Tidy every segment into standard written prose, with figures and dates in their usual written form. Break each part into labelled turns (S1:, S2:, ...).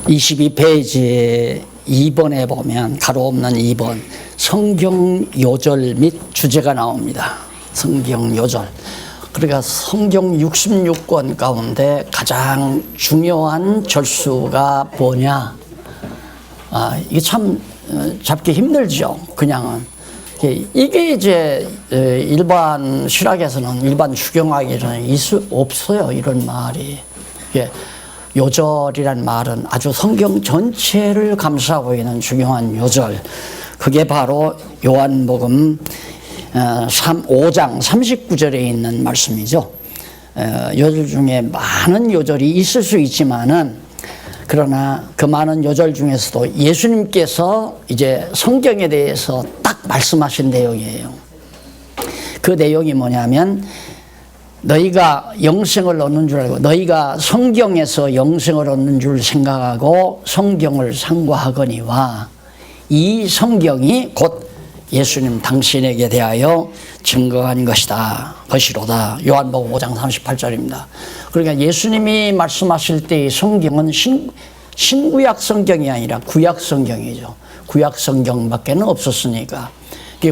S1: 22페이지 2번에 보면 가로 없는 2번 성경 요절 및 주제가 나옵니다. 성경 요절. 그러니까 성경 66권 가운데 가장 중요한 절수가 뭐냐? 이게 참 잡기 힘들죠. 그냥은. 이게 이제 일반 실학에서는, 일반 주경학에서는 없어요. 이런 말이. 요절이란 말은 아주 성경 전체를 감싸고 있는 중요한 요절. 그게 바로 요한복음 5장 39절에 있는 말씀이죠. 요절 중에 많은 요절이 있을 수 있지만은, 그러나 그 많은 요절 중에서도 예수님께서 이제 성경에 대해서 딱 말씀하신 내용이에요. 그 내용이 뭐냐면, 너희가 영생을 얻는 줄 알고, 너희가 성경에서 영생을 얻는 줄 생각하고 성경을 상고하거니와 이 성경이 곧 예수님 당신에게 대하여 증거한 것이로다. 요한복음 5장 38절입니다. 그러니까 예수님이 말씀하실 때의 성경은 신구약 성경이 아니라 구약 성경이죠. 구약 성경밖에는 없었으니까.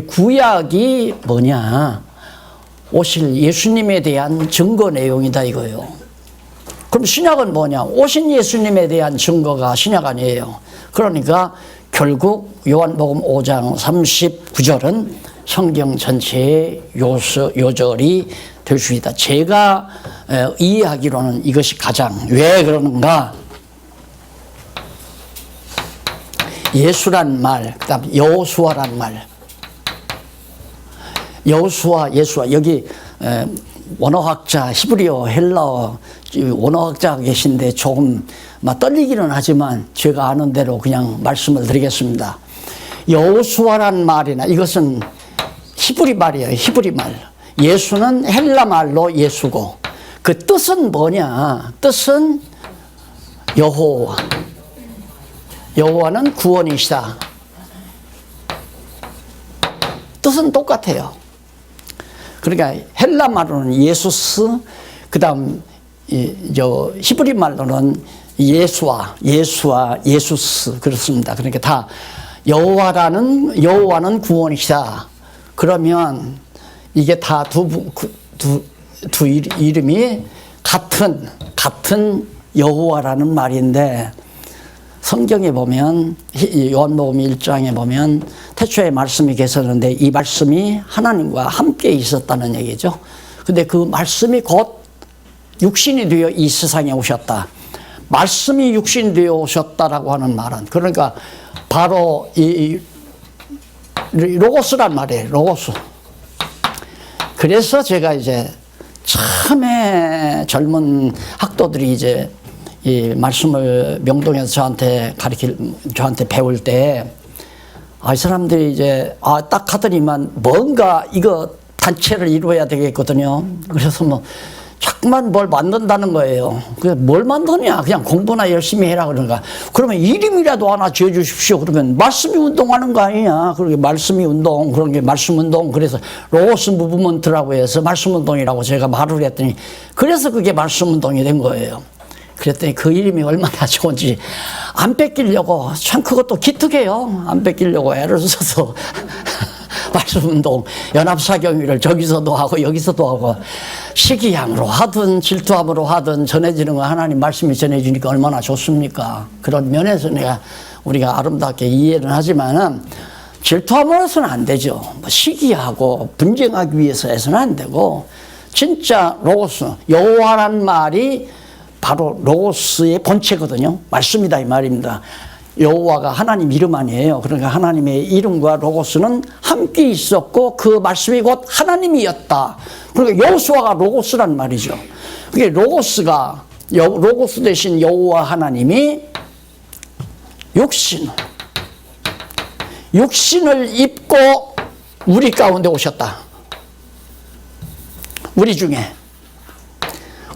S1: 구약이 뭐냐? 오실 예수님에 대한 증거 내용이다 이거예요. 그럼 신약은 뭐냐? 오신 예수님에 대한 증거가 신약 아니에요. 그러니까 결국 요한복음 5장 39절은 성경 전체의 요절이 될 수 있다. 제가 이해하기로는 이것이 가장, 왜 그러는가? 예수란 말, 그 다음 여호수아란 말. 여호수아, 예수아, 여기 원어학자, 히브리어, 헬라어 원어학자 계신데 조금 떨리기는 하지만 제가 아는 대로 그냥 말씀을 드리겠습니다. 여호수아란 말이나, 이것은 히브리 말이에요. 히브리 말. 예수는 헬라 말로 예수고, 그 뜻은 뭐냐? 뜻은 여호와. 여호와는 구원이시다. 뜻은 똑같아요. 그러니까 헬라 말로는 예수스, 그 다음 히브리 말로는 예수스 그렇습니다. 그러니까 다 여호와는 구원이시다. 그러면 이게 다 두 이름이 같은 여호와라는 말인데, 성경에 보면 요한복음 1장에 보면 태초에 말씀이 계셨는데 이 말씀이 하나님과 함께 있었다는 얘기죠. 근데 그 말씀이 곧 육신이 되어 이 세상에 오셨다. 말씀이 육신이 되어 오셨다라고 하는 말은, 그러니까 바로 이 로고스란 말이에요. 로고스. 그래서 제가 이제 처음에 젊은 학도들이 이제 이 말씀을 명동에서 저한테 배울 때, 이 사람들이 이제, 딱 하더니만 뭔가 이거 단체를 이루어야 되겠거든요. 그래서 자꾸만 뭘 만든다는 거예요. 그래서 뭘 만드냐? 그냥 공부나 열심히 해라 그러는가. 그러면 이름이라도 하나 지어주십시오. 그러면 말씀이 운동하는 거 아니냐? 그러게 말씀이 운동, 그런 게 말씀 운동. 그래서 로고스 무브먼트라고 해서 말씀 운동이라고 제가 말을 했더니, 그래서 그게 말씀 운동이 된 거예요. 그랬더니 그 이름이 얼마나 좋은지 안 뺏기려고, 참 그것도 기특해요. 안 뺏기려고 애를 써서 말씀운동, 연합사경위를 저기서도 하고 여기서도 하고, 시기함으로 하든 질투함으로 하든 전해지는 거 하나님 말씀이 전해주니까 얼마나 좋습니까? 그런 면에서 우리가 아름답게 이해는 하지만은 질투함으로서는 안 되죠. 시기하고 분쟁하기 위해서 해서는 안 되고, 진짜 로고스, 여호와란 말이 바로 로고스의 본체거든요. 말씀이다 이 말입니다. 여호와가 하나님 이름 아니에요. 그러니까 하나님의 이름과 로고스는 함께 있었고 그 말씀이 곧 하나님이었다. 그러니까 여호수아가 로고스란 말이죠. 그게 로고스 대신 여호와 하나님이 육신을 입고 우리 가운데 오셨다. 우리 중에.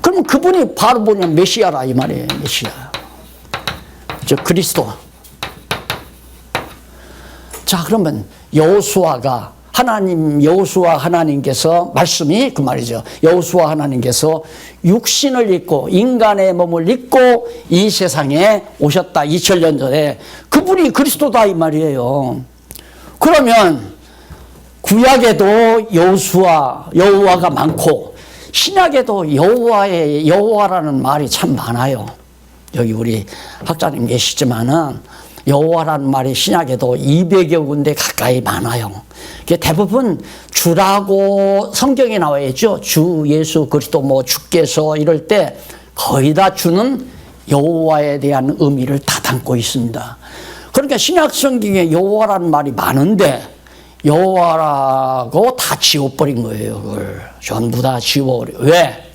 S1: 그럼 그분이 바로 뭐냐? 메시아라 이 말이에요. 메시아. 그리스도. 자, 그러면 여호수아가 하나님 여호수아 하나님께서 말씀이 그 말이죠. 여호수아 하나님께서 육신을 입고 인간의 몸을 입고 이 세상에 오셨다. 2000년 전에 그분이 그리스도다 이 말이에요. 그러면 구약에도 여호와가 많고 신약에도 여호와라는 말이 참 많아요. 여기 우리 학자님 계시지만은 여호와라는 말이 신약에도 200여 군데 가까이 많아요. 이게 대부분 주라고 성경에 나와 있죠. 주 예수 그리스도 뭐 주께서 이럴 때 거의 다 주는 여호와에 대한 의미를 다 담고 있습니다. 그러니까 신약 성경에 여호와라는 말이 많은데 여호와라고 다 지워버린 거예요. 그걸 전부 다 지워버려. 왜?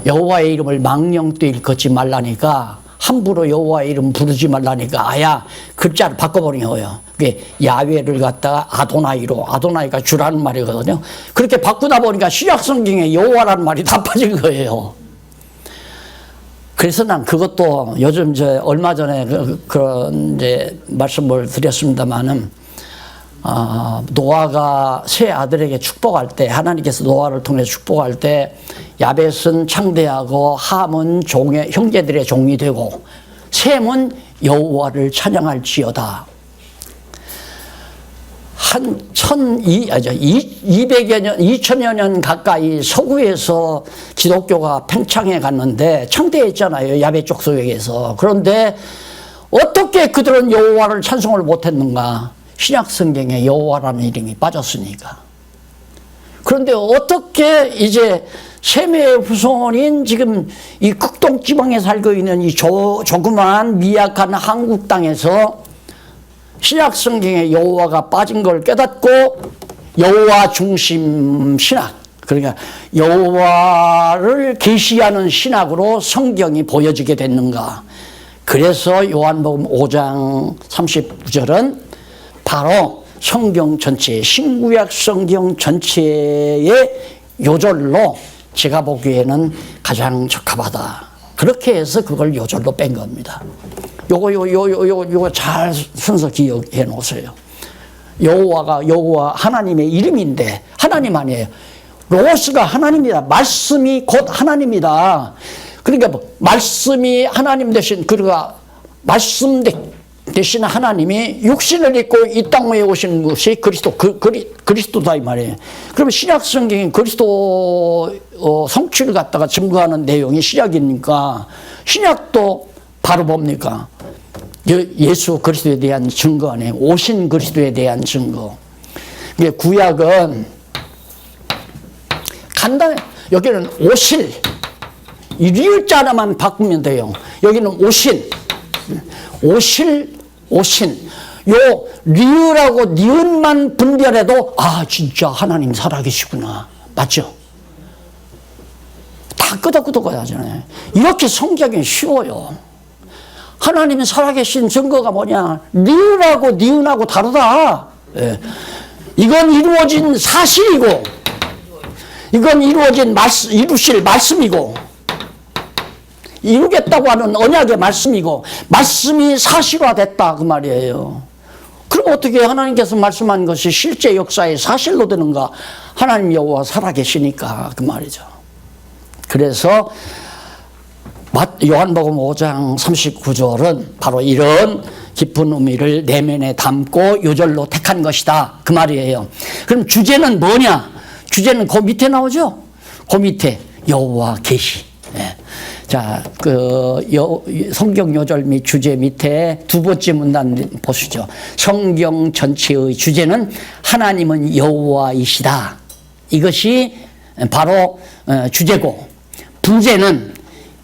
S1: 여호와의 이름을 망령되 일컫지 말라니까, 함부로 여호와의 이름 부르지 말라니까 아야 글자를 바꿔버린 거예요. 그게 야훼를 갖다가 아도나이가 주라는 말이거든요. 그렇게 바꾸다 보니까 신약 성경에 여호와라는 말이 다 빠진 거예요. 그래서 난 그것도 요즘 얼마 전에 그런 이제 말씀을 드렸습니다만은 노아가 세 아들에게 축복할 때, 하나님께서 노아를 통해 축복할 때 야벳은 창대하고 함은 형제들의 종이 되고 셈은 여호와를 찬양할지어다. 한 2000여 년 가까이 서구에서 기독교가 팽창해 갔는데 창대했잖아요. 야벳 족속에게서. 그런데 어떻게 그들은 여호와를 찬송을 못했는가? 신약 성경에 여호와라는 이름이 빠졌으니까. 그런데 어떻게 이제 셈의 후손인 지금 이 극동 지방에 살고 있는 이 조그마한 미약한 한국 땅에서 신약 성경에 여호와가 빠진 걸 깨닫고 여호와 중심 신학, 그러니까 여호와를 계시하는 신학으로 성경이 보여지게 됐는가? 그래서 요한복음 5장 39절은 바로 성경 전체, 신구약 성경 전체의 요절로 제가 보기에는 가장 적합하다. 그렇게 해서 그걸 요절로 뺀 겁니다. 요거 잘 순서 기억해 놓으세요. 여호와 하나님의 이름인데 하나님 아니에요. 로고스가 하나님이다. 말씀이 곧 하나님이다. 그러니까 말씀이 하나님 대신, 그러니까 말씀 대신 하나님이 육신을 입고 이 땅에 오신 것이 그리스도다 이 말이에요. 그러면 신약 성경인 그리스도 성취를 갖다가 증거하는 내용이 신약이니까 신약도 바로 뭡니까? 예수 그리스도에 대한 증거 아니에요. 오신 그리스도에 대한 증거. 구약은 간단해. 여기는 오실, 이 리을자 하나만 바꾸면 돼요. 여기는 오신. 요 리을하고 니은만 분별해도 진짜 하나님 살아계시구나. 맞죠? 다 끄덕끄덕 하잖아요. 이렇게 성경이 쉬워요. 하나님이 살아계신 증거가 뭐냐? 리을하고 니은하고 다르다. 예. 이건 이루어진 사실이고, 이건 이루실 말씀이고, 이루겠다고 하는 언약의 말씀이고, 말씀이 사실화됐다 그 말이에요. 그럼 어떻게 하나님께서 말씀한 것이 실제 역사의 사실로 되는가? 하나님 여호와 살아계시니까 그 말이죠. 그래서 요한복음 5장 39절은 바로 이런 깊은 의미를 내면에 담고 요절로 택한 것이다 그 말이에요. 그럼 주제는 뭐냐? 주제는 그 밑에 나오죠. 그 밑에 여호와 계시. 예. 자, 성경 요절 및 주제 밑에 두 번째 문단 보시죠. 성경 전체의 주제는 하나님은 여호와이시다. 이것이 바로 주제고, 부제는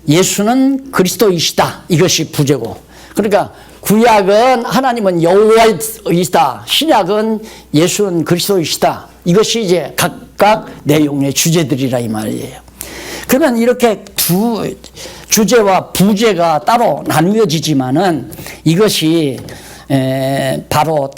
S1: 예수는 그리스도이시다. 이것이 부제고. 그러니까 구약은 하나님은 여호와이시다. 신약은 예수는 그리스도이시다. 이것이 이제 각각 내용의 주제들이라 이 말이에요. 그러면 이렇게 두 주제와 부제가 따로 나누어지지만은 이것이 바로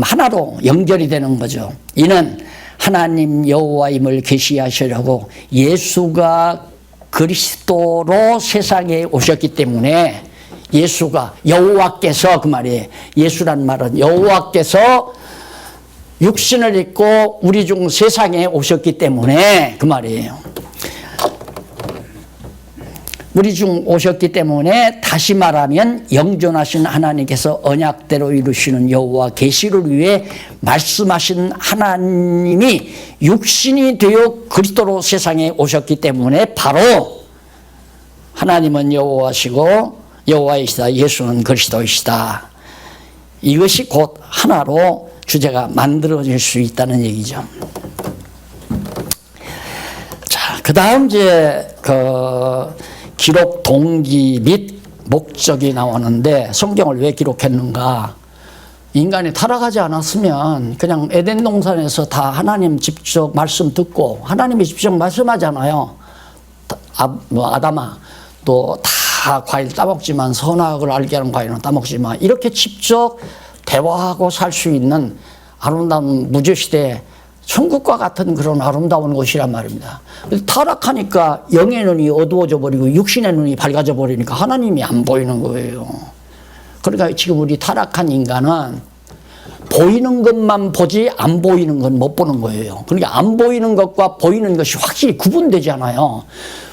S1: 하나로 연결이 되는 거죠. 이는 하나님 여호와임을 계시하시려고 예수가 그리스도로 세상에 오셨기 때문에, 예수가 여호와께서 그 말이에요. 예수란 말은 여호와께서 육신을 입고 우리 중 세상에 오셨기 때문에 그 말이에요. 우리 중 오셨기 때문에 다시 말하면 영존하신 하나님께서 언약대로 이루시는 여호와 계시를 위해 말씀하신 하나님이 육신이 되어 그리스도로 세상에 오셨기 때문에 바로 하나님은 여호와시고 여호와이시다. 예수는 그리스도이시다. 이것이 곧 하나로 주제가 만들어질 수 있다는 얘기죠. 자, 그 다음 이제 기록 동기 및 목적이 나오는데 성경을 왜 기록했는가? 인간이 타락하지 않았으면 그냥 에덴 동산에서 다 하나님 직접 말씀 듣고 하나님이 직접 말씀하잖아요. 아담아, 너 다 과일 따먹지만 선악을 알게 하는 과일은 따먹지만 이렇게 직접 대화하고 살 수 있는 아름다운 무저시대 천국과 같은 그런 아름다운 곳이란 말입니다. 타락하니까 영의 눈이 어두워져 버리고 육신의 눈이 밝아져 버리니까 하나님이 안 보이는 거예요. 그러니까 지금 우리 타락한 인간은 보이는 것만 보지 안 보이는 건 못 보는 거예요. 그러니까 안 보이는 것과 보이는 것이 확실히 구분되잖아요.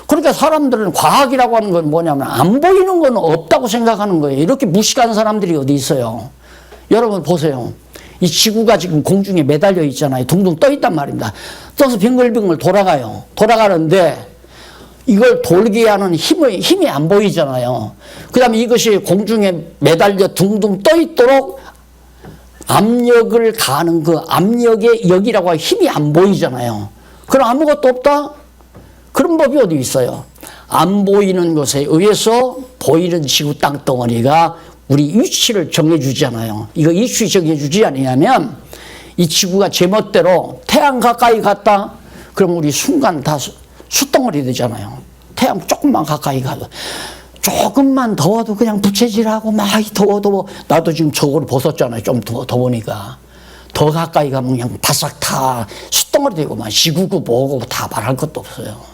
S1: 그러니까 사람들은 과학이라고 하는 건 뭐냐면 안 보이는 건 없다고 생각하는 거예요. 이렇게 무식한 사람들이 어디 있어요. 여러분 보세요. 이 지구가 지금 공중에 매달려 있잖아요. 둥둥 떠 있단 말입니다. 떠서 빙글빙글 돌아가요. 돌아가는데 이걸 돌게 하는 힘이 안 보이잖아요. 그 다음에 이것이 공중에 매달려 둥둥 떠 있도록 압력을 가하는 그 압력의 역이라고 힘이 안 보이잖아요. 그럼 아무것도 없다? 그런 법이 어디 있어요? 안 보이는 것에 의해서 보이는 지구 땅덩어리가 우리 위치를 정해주잖아요. 이거 위치 정해주지 않으면 이 지구가 제멋대로 태양 가까이 갔다? 그럼 우리 순간 다 숯덩어리 되잖아요. 태양 조금만 가까이 가도. 조금만 더워도 그냥 부채질하고 막 더워. 나도 지금 저거를 벗었잖아요. 좀 더우니까. 더 가까이 가면 그냥 바싹 다 숯덩어리 되고 막 지구고 뭐고 다 말할 것도 없어요.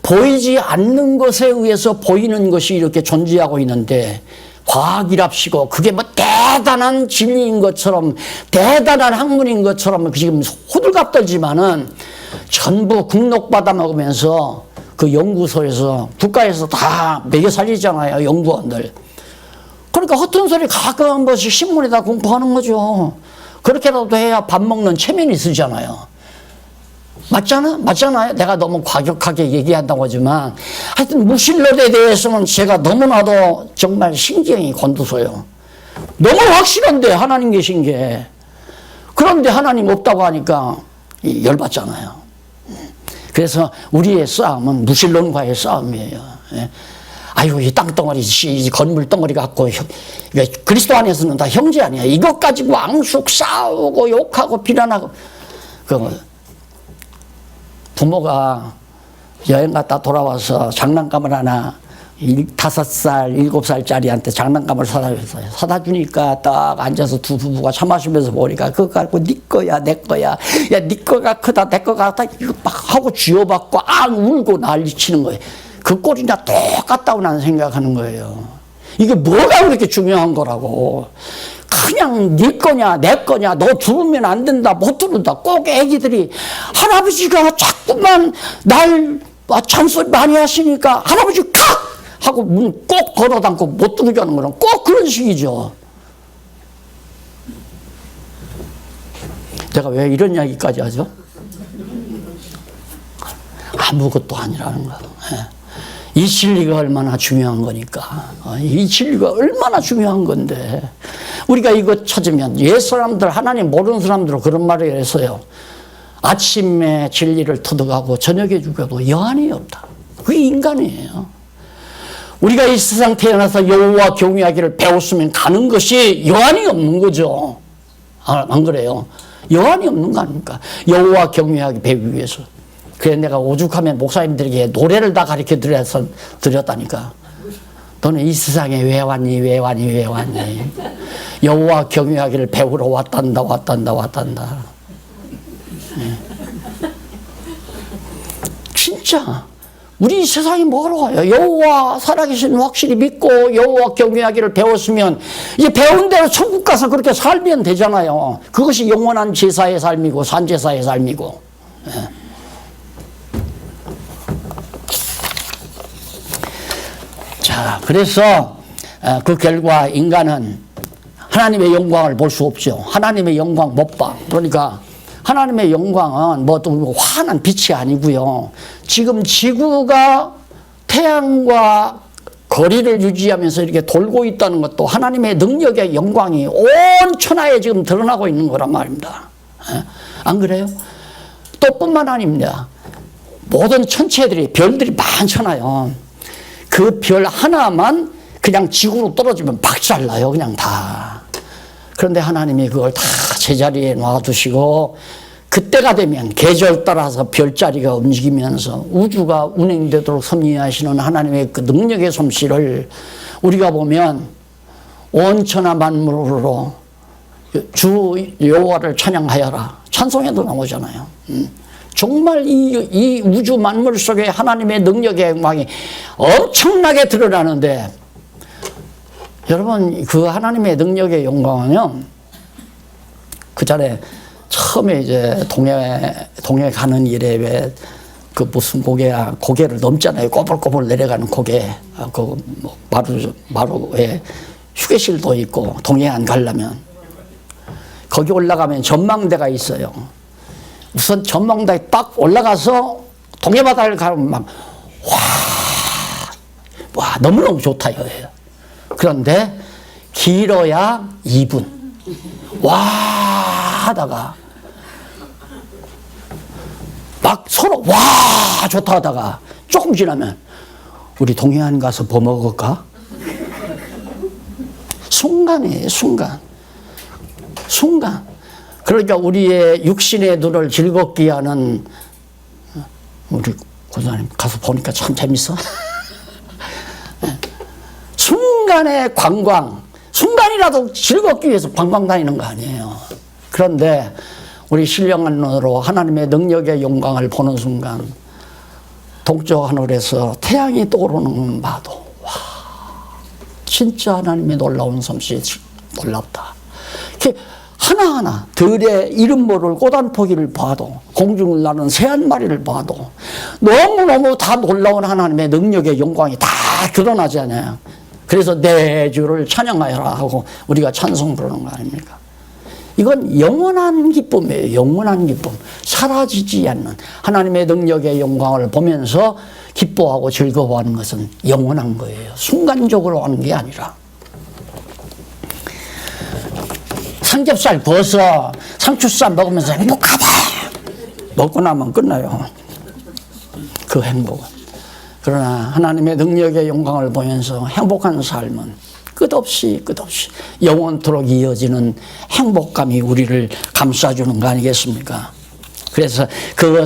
S1: 보이지 않는 것에 의해서 보이는 것이 이렇게 존재하고 있는데 과학이랍시고 그게 뭐 대단한 진리인 것처럼 대단한 학문인 것처럼 지금 호들갑 떨지만은 전부 국록받아 먹으면서 그 연구소에서 국가에서 다 먹여 살리잖아요. 연구원들. 그러니까 허튼 소리 가끔 한 번씩 신문에다 공포하는 거죠. 그렇게라도 해야 밥 먹는 체면이 쓰잖아요. 맞잖아요. 내가 너무 과격하게 얘기한다고 하지만 하여튼 무신론에 대해서는 제가 너무나도 정말 신경이 곤두서요. 너무 확실한데 하나님 계신 게. 그런데 하나님 없다고 하니까 열받잖아요. 그래서 우리의 싸움은 무신론과의 싸움이에요. 아이고 이 땅덩어리 이 건물 덩어리 갖고 그리스도 안에서는 다 형제 아니야. 이것 가지고 앙숙 싸우고 욕하고 비난하고 부모가 여행 갔다 돌아와서 장난감을 하나 5살, 7살짜리한테 장난감을 사다 주니까 딱 앉아서 두 부부가 차 마시면서 보니까 그거 갖고 네 거야, 내 거야. 야, 네 거가 크다, 내 거가 크다. 이거 막 하고 쥐어받고 울고 난리치는 거예요. 그 꼴이나 똑같다고 나는 생각하는 거예요. 이게 뭐가 그렇게 중요한 거라고. 그냥 네 거냐 내 거냐 너 들으면 안 된다 못 들은다. 꼭 애기들이 할아버지가 자꾸만 날 잔소리 많이 하시니까 할아버지 가! 하고 문 꼭 걸어 담고 못 들게 하는 거는 꼭 그런 식이죠. 내가 왜 이런 이야기까지 하죠? 아무것도 아니라는 거예요. 이 진리가 얼마나 중요한 거니까. 이 진리가 얼마나 중요한 건데 우리가 이거 찾으면 옛 사람들 하나님 모르는 사람들은 그런 말을 했어요. 아침에 진리를 터득하고 저녁에 죽여도 여한이 없다. 그게 인간이에요. 우리가 이 세상 태어나서 여호와 경외하기를 배웠으면 가는 것이 여한이 없는 거죠. 안 그래요? 여한이 없는 거 아닙니까? 여호와 경외하기 배우기 위해서. 그래 내가 오죽하면 목사님들에게 노래를 다 가르쳐 드렸다니까. 너는 이 세상에 왜 왔니? 여호와 경외하기를 배우러 왔단다. 네. 진짜
S2: 우리 세상이 뭐하러 가요? 여호와 살아계신 확실히 믿고 여호와 경외하기를 배웠으면 이제 배운 대로 천국 가서 그렇게 살면 되잖아요. 그것이 영원한 제사의 삶이고 산제사의 삶이고. 자, 그래서 그 결과 인간은 하나님의 영광을 볼 수 없죠. 하나님의 영광 못 봐. 그러니까 하나님의 영광은 뭐 또 환한 빛이 아니고요. 지금 지구가 태양과 거리를 유지하면서 이렇게 돌고 있다는 것도 하나님의 능력의 영광이 온 천하에 지금 드러나고 있는 거란 말입니다. 안 그래요? 또 뿐만 아닙니다. 모든 천체들이 별들이 많잖아요. 그 별 하나만 그냥 지구로 떨어지면 박살나요. 그냥 다. 그런데 하나님이 그걸 다 제자리에 놔두시고 그때가 되면 계절 따라서 별자리가 움직이면서 우주가 운행되도록 섭리하시는 하나님의 그 능력의 솜씨를 우리가 보면 온 천하 만물로 주 여호와를 찬양하여라. 찬송에도 나오잖아요. 정말 이 우주 만물 속에 하나님의 능력의 영광이 엄청나게 드러나는데 여러분 그 하나님의 능력의 영광은요 그 전에 처음에 이제 동해 가는 길에 왜 그 무슨 고개를 넘잖아요. 꼬불꼬불 내려가는 고개. 그 뭐 마루에 휴게실도 있고 동해안 가려면 거기 올라가면 전망대가 있어요. 우선 전망대에 딱 올라가서 동해바다를 가면 막 와 너무너무 좋다 이거예요. 그런데 길어야 2분. 와 하다가 막 서로 와 좋다 하다가 조금 지나면 우리 동해안 가서 뭐 먹을까? 순간이에요. 순간. 그러니까 우리의 육신의 눈을 즐겁게 하는 우리 고사님 가서 보니까 참 재밌어. 순간의 관광, 순간이라도 즐겁기 위해서 관광 다니는 거 아니에요. 그런데 우리 신령한 눈으로 하나님의 능력의 영광을 보는 순간 동쪽 하늘에서 태양이 떠오르는 봐도 와 진짜 하나님의 놀라운 솜씨 놀랍다. 이렇게 하나하나 들의 이름 모를 꽃 한 포기를 봐도 공중을 나는 새 한 마리를 봐도 너무너무 다 놀라운 하나님의 능력의 영광이 다 드러나잖아요. 그래서 내 주를 찬양하여라 하고 우리가 찬송 부르는 거 아닙니까? 이건 영원한 기쁨이에요. 영원한 기쁨. 사라지지 않는 하나님의 능력의 영광을 보면서 기뻐하고 즐거워하는 것은 영원한 거예요. 순간적으로 하는 게 아니라. 삼겹살 구워서 상추쌈 먹으면서 행복하다. 먹고 나면 끝나요. 그 행복은. 그러나 하나님의 능력의 영광을 보면서 행복한 삶은 끝없이 영원토록 이어지는 행복감이 우리를 감싸주는 거 아니겠습니까? 그래서 그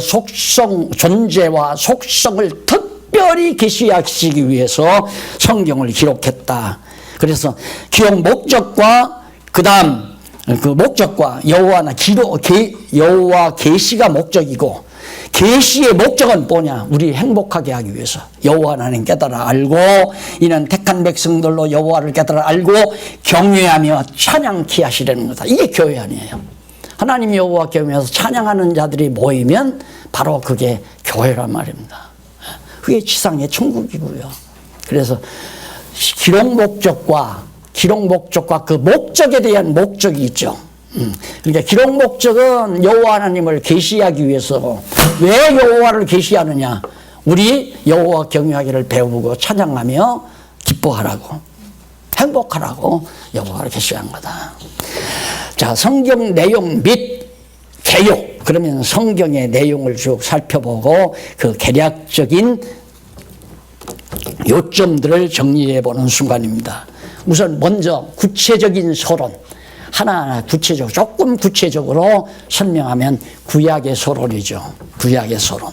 S2: 존재와 속성을 특별히 계시하시기 위해서 성경을 기록했다. 그래서 기록 목적과 그다음 그 목적과 여호와 계시가 목적이고 계시의 목적은 뭐냐? 우리 행복하게 하기 위해서 여호와 하나님 깨달아 알고 이는 택한 백성들로 여호와를 깨달아 알고 경외하며 찬양케 하시려는 거다. 이게 교회 아니에요. 하나님 여호와 경외해서 찬양하는 자들이 모이면 바로 그게 교회란 말입니다. 그게 지상의 천국이고요. 그래서 기록 목적과 그 목적에 대한 목적이 있죠. 그러니까 기록 목적은 여호와 하나님을 계시하기 위해서. 왜 여호와를 계시하느냐? 우리 여호와 경외하기를 배우고 찬양하며 기뻐하라고, 행복하라고 여호와를 계시한 거다. 자, 성경 내용 및 개요. 그러면 성경의 내용을 쭉 살펴보고 그 개략적인 요점들을 정리해 보는 순간입니다. 우선 먼저 구체적인 서론. 하나하나 조금 구체적으로 설명하면 구약의 서론이죠. 구약의 서론.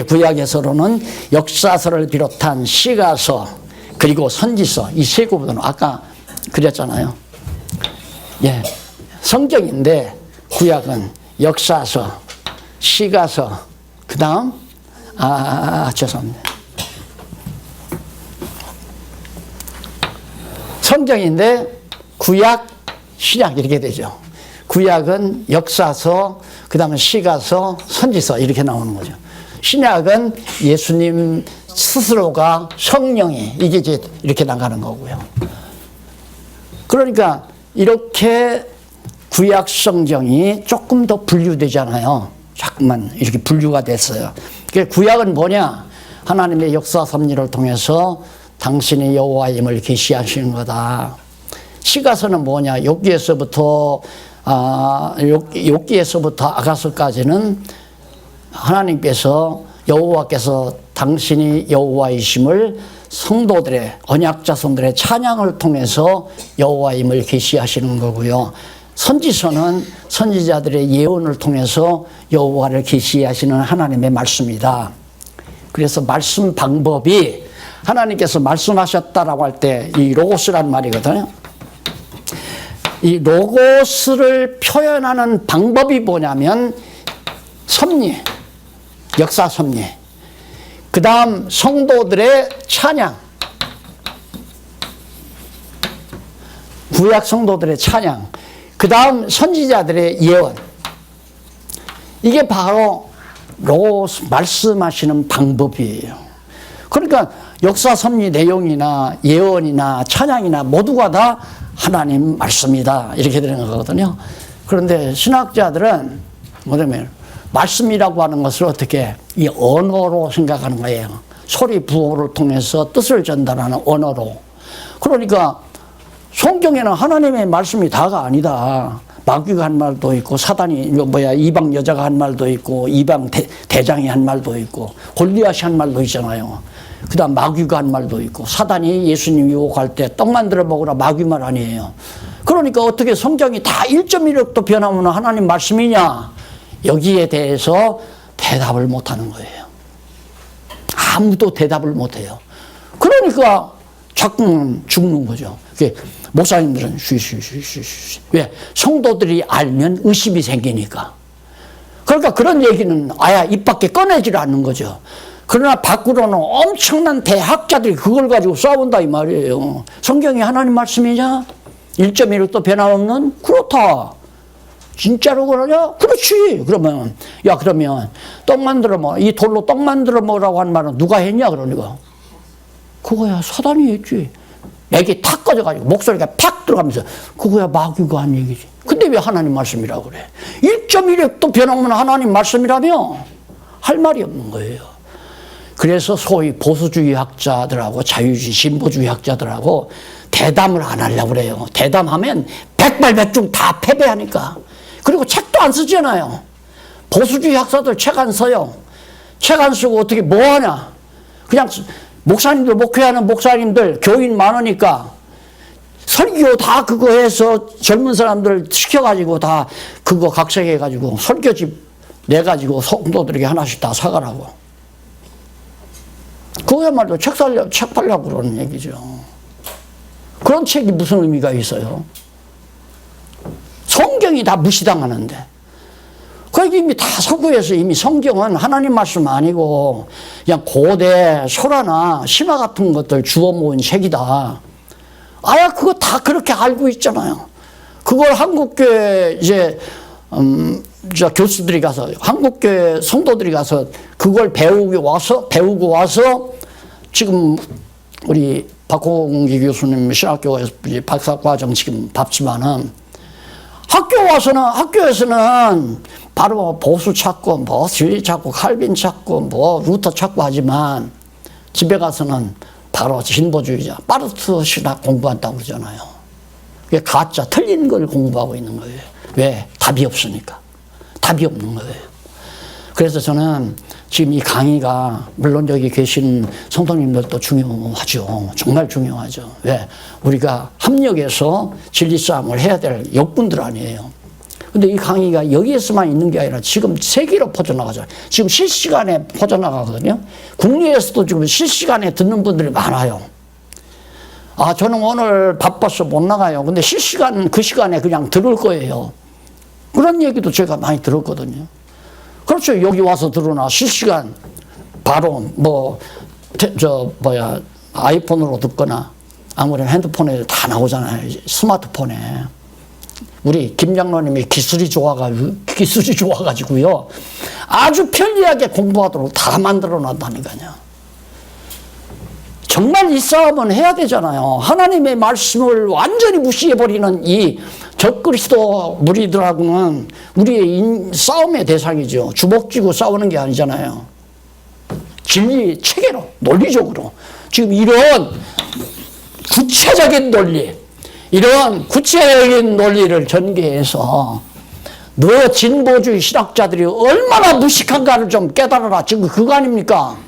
S2: 구약의 서론은 역사서를 비롯한 시가서 그리고 선지서 이 세 구분은 아까 그렸잖아요. 성경인데 구약은 역사서, 시가서, 그 다음 죄송합니다.
S1: 성경인데 구약, 신약 이렇게 되죠. 구약은 역사서, 그 다음에 시가서, 선지서 이렇게 나오는 거죠. 신약은 예수님 스스로가 성령이 이게 이제 이렇게 나가는 거고요. 그러니까 이렇게 구약 성경이 조금 더 분류되잖아요. 자꾸만 이렇게 분류가 됐어요. 구약은 뭐냐? 하나님의 역사 섭리를 통해서 당신의 여호와임을 계시하시는 거다. 시가서는 뭐냐? 욥기에서부터 아가서까지는 하나님께서 여호와께서 당신이 여호와이심을 성도들의 언약 자손들의 찬양을 통해서 여호와임을 계시하시는 거고요. 선지서는 선지자들의 예언을 통해서 여호와를 계시하시는 하나님의 말씀이다. 그래서 말씀 방법이 하나님께서 말씀하셨다라고 할 때 이 로고스란 말이거든요. 이 로고스를 표현하는 방법이 뭐냐면 섭리, 역사 섭리, 그 다음 성도들의 찬양, 구약 성도들의 찬양, 그 다음 선지자들의 예언. 이게 바로 로고스 말씀하시는 방법이에요. 그러니까 역사 섭리 내용이나 예언이나 찬양이나 모두가 다 하나님 말씀이다 이렇게 되는 거거든요. 그런데 신학자들은 뭐냐면 말씀이라고 하는 것을 어떻게 이 언어로 생각하는 거예요. 소리 부호를 통해서 뜻을 전달하는 언어로. 그러니까 성경에는 하나님의 말씀이 다가 아니다. 마귀가 한 말도 있고 사단이 이방 여자가 한 말도 있고 이방 대장이 한 말도 있고 골리앗이 한 말도 있잖아요. 그 다음 마귀가 한 말도 있고 사단이 예수님 유혹할 때 떡 만들어 먹으라 마귀 말 아니에요. 그러니까 어떻게 성경이 다 1.16도 변하면 하나님 말씀이냐? 여기에 대해서 대답을 못하는 거예요. 아무도 대답을 못해요. 그러니까 자꾸 죽는 거죠. 목사님들은 왜? 성도들이 알면 의심이 생기니까. 그러니까 그런 얘기는 아예 입 밖에 꺼내질 않는 거죠. 그러나 밖으로는 엄청난 대학자들이 그걸 가지고 싸운다 이 말이에요. 성경이 하나님 말씀이냐? 1.16도 변함없는? 그렇다. 진짜로 그러냐? 그렇지. 그러면 떡 만들어 먹어. 이 돌로 떡 만들어 먹으라고 한 말은 누가 했냐? 그러니까 그거야 사단이 했지. 맥이 탁 꺼져가지고 목소리가 팍 들어가면서 그거야 마귀가 한 얘기지. 근데 왜 하나님 말씀이라고 그래? 1.16도 변함없는 하나님 말씀이라며 할 말이 없는 거예요. 그래서 소위 보수주의 학자들하고 자유주의 진보주의 학자들하고 대담을 안 하려고 그래요. 대담하면 백발백중 다 패배하니까. 그리고 책도 안 쓰잖아요. 보수주의 학자들 책 안 써요. 책 안 쓰고 어떻게 뭐 하냐. 그냥 목사님들 목회하는 목사님들 교인 많으니까 설교 다 그거 해서 젊은 사람들 시켜가지고 다 그거 각색해가지고 설교집 내가지고 성도들에게 하나씩 다 사가라고. 그거야말로 책 팔려고 그러는 얘기죠. 그런 책이 무슨 의미가 있어요? 성경이 다 무시당하는데. 그러니까 이미 다 서구에서 이미 성경은 하나님 말씀 아니고 그냥 고대 소라나 신화 같은 것들 주워 모은 책이다. 아야 그거 다 그렇게 알고 있잖아요. 그걸 한국교회 교수들이 가서 한국교회 성도들이 가서 그걸 배우고 와서 지금 우리 박홍기 교수님 신학교에서 박사과정 지금 받지만은 학교에서는 바로 보수 찾고 진리 찾고 칼빈 찾고 루터 찾고 하지만 집에 가서는 바로 진보주의자 파르트 신학 공부한다고 그러잖아요. 그게 가짜 틀린 걸 공부하고 있는 거예요. 왜? 답이 없으니까. 답이 없는 거예요. 그래서 저는 지금 이 강의가 물론 여기 계신 성도님들도 중요하죠. 정말 중요하죠. 왜? 우리가 합력해서 진리 싸움을 해야 될 역군들 아니에요. 근데 이 강의가 여기에서만 있는 게 아니라 지금 세계로 퍼져나가죠. 지금 실시간에 퍼져나가거든요. 국내에서도 지금 실시간에 듣는 분들이 많아요. 아, 저는 오늘 바빠서 못 나가요. 근데 실시간 그 시간에 그냥 들을 거예요. 그런 얘기도 제가 많이 들었거든요. 그렇죠. 여기 와서 들으나 실시간 바로 아이폰으로 듣거나 아무래도 핸드폰에 다 나오잖아요. 스마트폰에. 우리 김장로님이 기술이 좋아가지고요. 아주 편리하게 공부하도록 다 만들어 놨다니까요. 정말 이 싸움은 해야 되잖아요. 하나님의 말씀을 완전히 무시해버리는 이 적그리스도 무리들하고는 우리의 싸움의 대상이죠. 주먹 쥐고 싸우는 게 아니잖아요. 진리 체계로, 논리적으로. 지금 이런 구체적인 논리, 이런 구체적인 논리를 전개해서 너 진보주의 신학자들이 얼마나 무식한가를 좀 깨달아라. 지금 그거 아닙니까?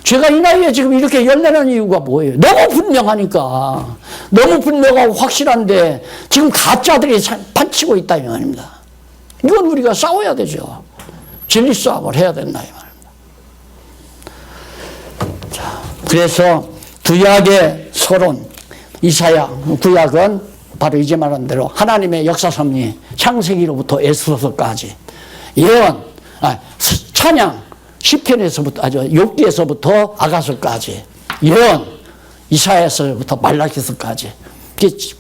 S1: 제가 이 나이에 지금 이렇게 열내는 이유가 뭐예요? 너무 분명하니까. 너무 분명하고 확실한데 지금 가짜들이 판치고 있다 이 말입니다. 이건 우리가 싸워야 되죠. 진리 싸움을 해야 된다 이 말입니다. 자, 그래서 구약의 서론, 이사야 구약은 바로 이제 말한 대로 하나님의 역사 섭리, 창세기로부터 에스더서까지 예언, 찬양, 시편에서부터 욥기에서부터 아가서까지 예언, 이사야서부터 말라기서까지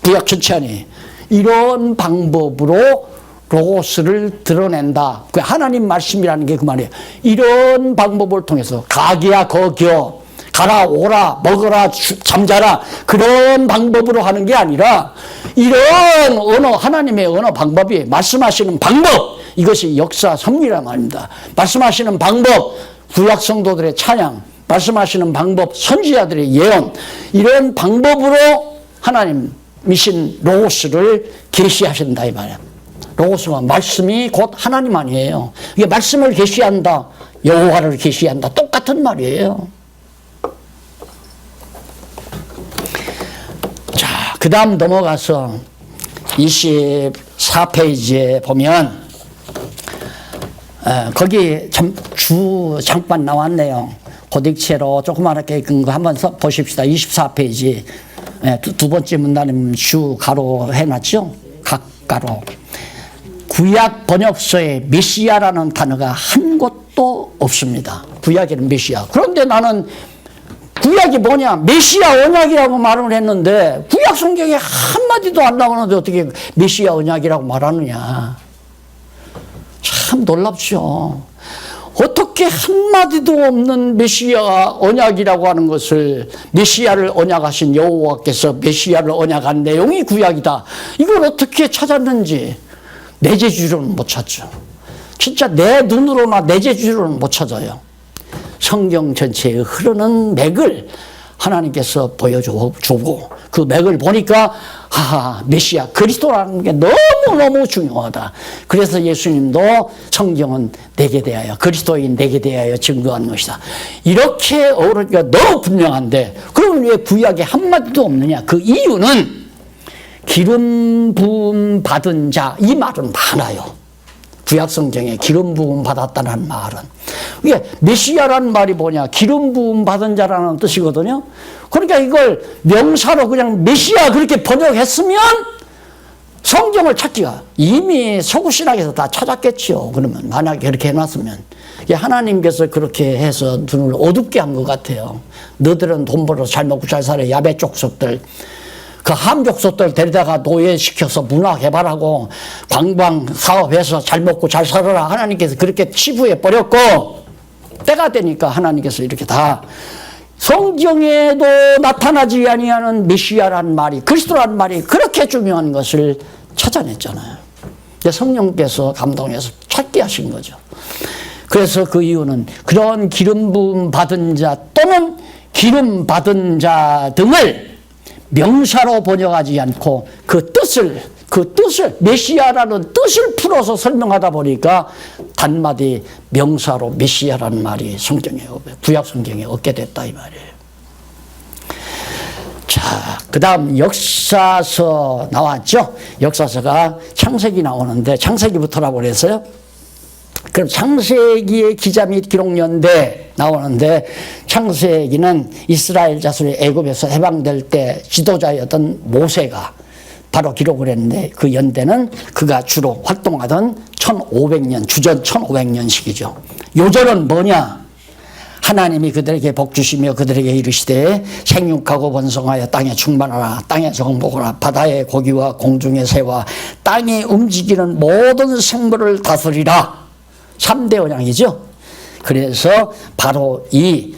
S1: 구약 전체니 이런 방법으로 로고스를 드러낸다. 그 하나님 말씀이라는 게 그 말이에요. 이런 방법을 통해서 가기야 거기여 가라 오라 먹어라 잠자라 그런 방법으로 하는 게 아니라 이런 언어 하나님의 언어 방법이 말씀하시는 방법 이것이 역사 섭리란 말입니다. 말씀하시는 방법 구약 성도들의 찬양 말씀하시는 방법 선지자들의 예언 이런 방법으로 하나님이신 로고스를 계시하신다 이 말이에요. 로고스가 말씀이 곧 하나님 아니에요. 이게 말씀을 계시한다 여호와를 계시한다 똑같은 말이에요. 그 다음 넘어가서 24페이지에 보면 거기 잠깐 나왔네요. 고딕체로 조그맣게 읽은 거 한번 보십시다. 24페이지 두 번째 문단은 주 가로 해놨죠. 각가로. 구약 번역서에 메시아라는 단어가 한 곳도 없습니다. 구약에는 메시아. 그런데 나는 구약이 뭐냐? 메시아 언약이라고 말을 했는데 구약 성경에 한마디도 안 나오는데 어떻게 메시아 언약이라고 말하느냐. 참 놀랍죠. 어떻게 한마디도 없는 메시아 언약이라고 하는 것을 메시아를 언약하신 여호와께서 메시아를 언약한 내용이 구약이다. 이걸 어떻게 찾았는지 내 재주로는 못 찾죠. 진짜 내 눈으로나 내 재주로는 못 찾아요. 성경 전체에 흐르는 맥을 하나님께서 보여주고 그 맥을 보니까 메시아 그리스도라는 게 너무너무 중요하다. 그래서 예수님도 성경은 내게 대하여 그리스도인 내게 대하여 증거한 것이다. 이렇게 어우러지가 너무 분명한데 그러면 왜 구약에 한마디도 없느냐. 그 이유는 기름 부음 받은 자 이 말은 많아요. 구약 성경에 기름 부음 받았다는 말은 이게 메시아라는 말이 뭐냐 기름 부음 받은 자라는 뜻이거든요. 그러니까 이걸 명사로 그냥 메시아 그렇게 번역했으면 성경을 찾기가 이미 서구신학에서 다 찾았겠죠. 그러면 만약에 그렇게 해놨으면 하나님께서 그렇게 해서 눈을 어둡게 한 것 같아요. 너들은 돈 벌어서 잘 먹고 잘 살아 야베 족속들 그 함족속들 데리다가 노예시켜서 문화 개발하고 관광 사업해서 잘 먹고 잘 살아라. 하나님께서 그렇게 치부해 버렸고 때가 되니까 하나님께서 이렇게 다 성경에도 나타나지 아니하는 메시아라는 말이 그리스도라는 말이 그렇게 중요한 것을 찾아냈잖아요. 성령께서 감동해서 찾게 하신 거죠. 그래서 그 이유는 그런 기름 부음 받은 자 또는 기름 받은 자 등을 명사로 번역하지 않고 그 뜻을 메시아라는 뜻을 풀어서 설명하다 보니까 단마디 명사로 메시아라는 말이 성경에 구약 성경에 얻게 됐다 이 말이에요. 자, 그다음 역사서 나왔죠. 역사서가 창세기 나오는데 창세기부터라고 그랬어요. 그럼 창세기의 기자 및 기록 연대 나오는데 창세기는 이스라엘 자손이 애굽에서 해방될 때 지도자였던 모세가 바로 기록을 했는데 그 연대는 그가 주로 활동하던 1500년 주전 1500년식이죠. 요절은 뭐냐?
S2: 하나님이 그들에게 복 주시며 그들에게 이르시되 생육하고 번성하여 땅에 충만하라. 땅에 정복하라. 바다의 고기와 공중의 새와 땅에 움직이는 모든 생물을 다스리라. 3대 언약이죠. 그래서 바로 이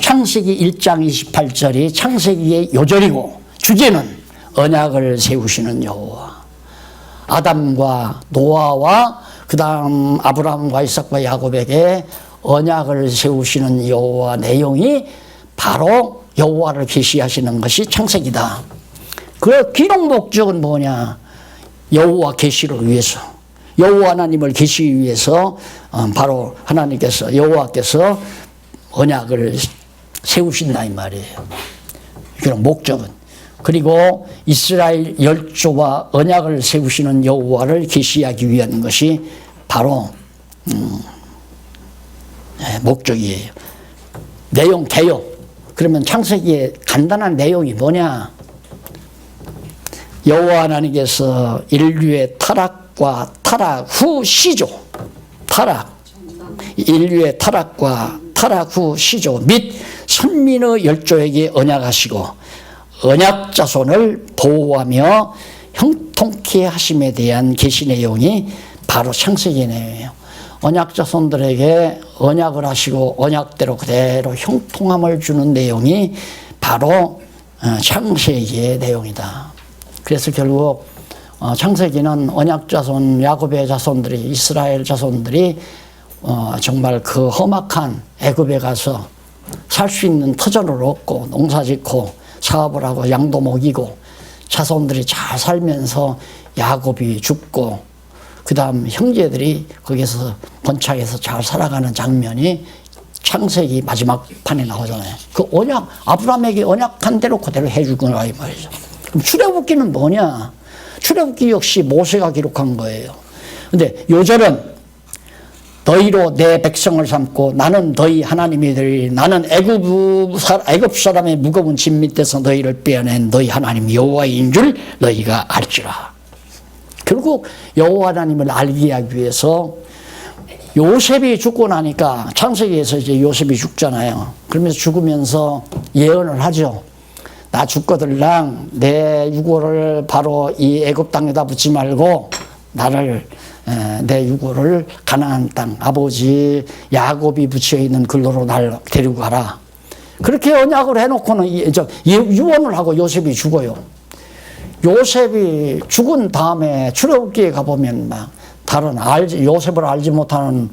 S2: 창세기 1장 28절이 창세기의 요절이고 주제는 언약을 세우시는 여호와. 아담과 노아와 그 다음 아브라함과 이삭과 야곱에게 언약을 세우시는 여호와 내용이 바로 여호와를 계시하시는 것이 창세기다. 그 기록 목적은 뭐냐? 여호와 계시를 위해서, 여호와 하나님을 계시기 위해서 바로 하나님께서 여호와께서 언약을 세우신다 이 말이에요. 그런 목적은. 그리고 이스라엘 열조와 언약을 세우시는 여호와를 계시하기 위한 것이 바로 목적이에요. 내용 개요. 그러면 창세기의 간단한 내용이 뭐냐? 여호와 하나님께서 인류의 타락과 타락 후 시조, 인류의 타락과 타락 후 시조 및 선민의 열조에게 언약하시고 언약 자손을 보호하며 형통케 하심에 대한 계시 내용이 바로 창세기 내용이에요. 언약 자손들에게 언약을 하시고 언약대로 그대로 형통함을 주는 내용이 바로 창세기의 내용이다. 그래서 결국 창세기는 언약 자손, 야곱의 자손들이, 이스라엘 자손들이 정말 그 험악한 애굽에 가서 살 수 있는 터전을 얻고 농사짓고 사업을 하고 양도 먹이고 자손들이 잘 살면서 야곱이 죽고 그 다음 형제들이 거기서 번창해서 잘 살아가는 장면이 창세기 마지막 판에 나오잖아요. 그 언약, 아브라함에게 언약한 대로 그대로 해주구나 이 말이죠. 그럼 출애굽기는 뭐냐? 출애굽기 역시 모세가 기록한 거예요. 근데 요절은 너희로 내 백성을 삼고 나는 너희 하나님이 되리니 나는 애굽 사람의 무거운 짐 밑에서 너희를 빼어낸 너희 하나님 여호와인 줄 너희가 알지라. 결국 여호와 하나님을 알게 하기 위해서 요셉이 죽고 나니까 창세기에서 이제 요셉이 죽잖아요. 그러면서 죽으면서 예언을 하죠. 나 죽거들랑 내 유고를 바로 이 애굽 땅에다 붙지 말고 나를 내 유고를 가나안 땅 아버지 야곱이 붙여 있는 글로로 날 데리고 가라. 그렇게 언약을 해놓고는 유언을 하고 요셉이 죽어요. 요셉이 죽은 다음에 출애굽기에 가보면 막 다른 요셉을 알지 못하는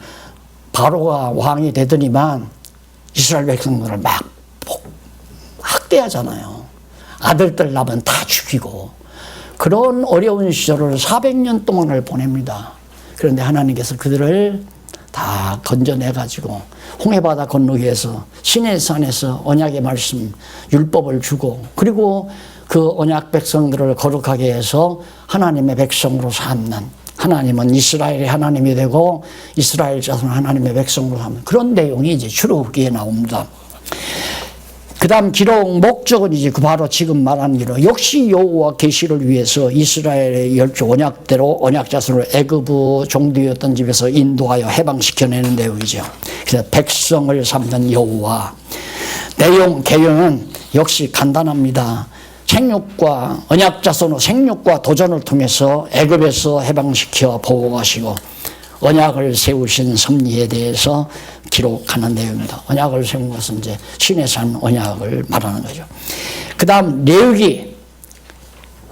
S2: 바로가 왕이 되더니만 이스라엘 백성들을 막 학대하잖아요. 아들들 낳으면 다 죽이고 그런 어려운 시절을 400년 동안을 보냅니다. 그런데 하나님께서 그들을 다 건져내가지고 홍해바다 건너게 해서 시내산에서 언약의 말씀, 율법을 주고 그리고 그 언약 백성들을 거룩하게 해서 하나님의 백성으로 삼는 하나님은 이스라엘의 하나님이 되고 이스라엘 자손은 하나님의 백성으로 삼는 그런 내용이 이제 출애굽기에 나옵니다. 그 다음 기록 목적은 이제 바로 지금 말한 대로 역시 여호와 계시를 위해서 이스라엘의 열조 언약대로 언약 자손을 애굽 종되었던 집에서 인도하여 해방시켜내는 내용이죠. 그래서 백성을 삼는 여호와. 내용 개요는 역시 간단합니다. 생육과 언약 자손의 생육과 도전을 통해서 애굽에서 해방시켜 보호하시고 언약을 세우신 섭리에 대해서 기록하는 내용입니다. 언약을 세운 것은 이제 시내산 언약을 말하는 거죠. 그 다음 레위기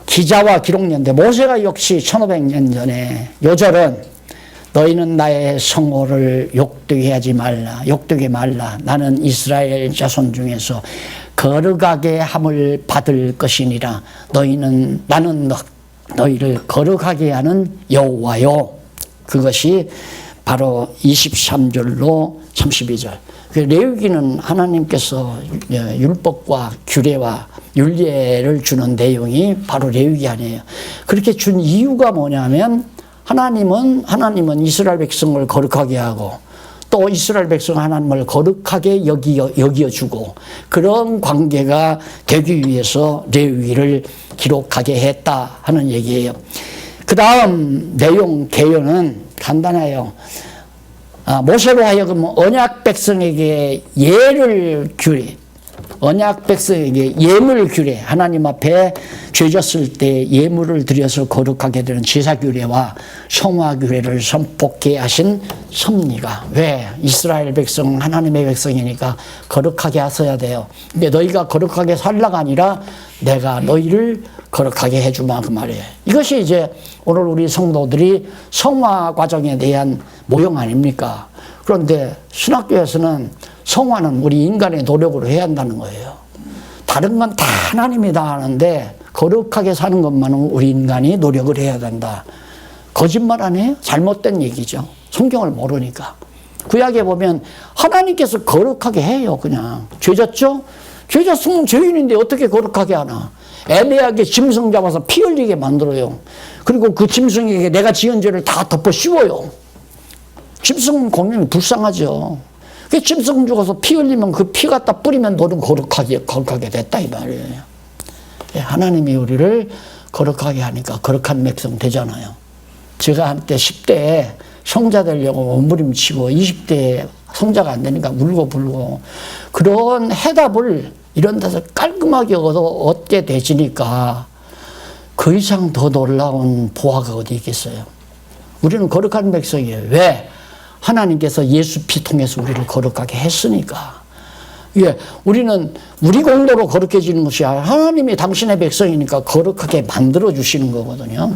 S2: 기자와 기록년대 모세가 역시 1500년 전에 요절은 너희는 나의 성호를 욕되게 하지 말라. 욕되게 말라. 나는 이스라엘 자손 중에서 거룩하게 함을 받을 것이니라. 나는 너희를 거룩하게 하는 여호와요. 그것이 바로 23절로 32절. 레위기는 하나님께서 율법과 규례와 율례를 주는 내용이 바로 레위기 아니에요. 그렇게 준 이유가 뭐냐면 하나님은 이스라엘 백성을 거룩하게 하고 또 이스라엘 백성 하나님을 거룩하게 여기어주고 그런 관계가 되기 위해서 레위기를 기록하게 했다 하는 얘기예요. 그 다음 내용 개요는 간단해요. 모세로 하여금 언약 백성에게 언약 백성에게 예물 규례, 하나님 앞에 죄졌을 때 예물을 드려서 거룩하게 되는 제사 규례와 성화 규례를 선포케 하신 섭리가, 왜? 이스라엘 백성은 하나님의 백성이니까 거룩하게 하셔야 돼요. 근데 너희가 거룩하게 살라가 아니라 내가 너희를 거룩하게 해주마, 그 말이에요. 이것이 이제 오늘 우리 성도들이 성화 과정에 대한 모형 아닙니까? 그런데 신학교에서는 성화는 우리 인간의 노력으로 해야 한다는 거예요. 다른 건 다 하나님이 다 하는데 거룩하게 사는 것만은 우리 인간이 노력을 해야 된다. 거짓말 아니에요? 잘못된 얘기죠. 성경을 모르니까. 구약에 보면 하나님께서 거룩하게 해요. 그냥 죄졌죠? 죄졌으면 죄인인데 어떻게 거룩하게 하나? 애매하게 짐승 잡아서 피 흘리게 만들어요. 그리고 그 짐승에게 내가 지은 죄를 다 덮어 씌워요. 짐승은 공연히 불쌍하죠. 그 짐승 죽어서 피 흘리면 그 피 갖다 뿌리면 너는 거룩하게 됐다 이 말이에요. 하나님이 우리를 거룩하게 하니까 거룩한 백성 되잖아요. 제가 한때 10대에 성자 되려고 몸부림치고 20대에 성자가 안 되니까 울고불고 그런 해답을 이런 데서 깔끔하게 얻게 되지니까 그 이상 더 놀라운 보화가 어디 있겠어요. 우리는 거룩한 백성이에요. 왜? 하나님께서 예수 피 통해서 우리를 거룩하게 했으니까. 예, 우리는 우리 공로로 거룩해지는 것이 아니라 하나님이 당신의 백성이니까 거룩하게 만들어 주시는 거거든요.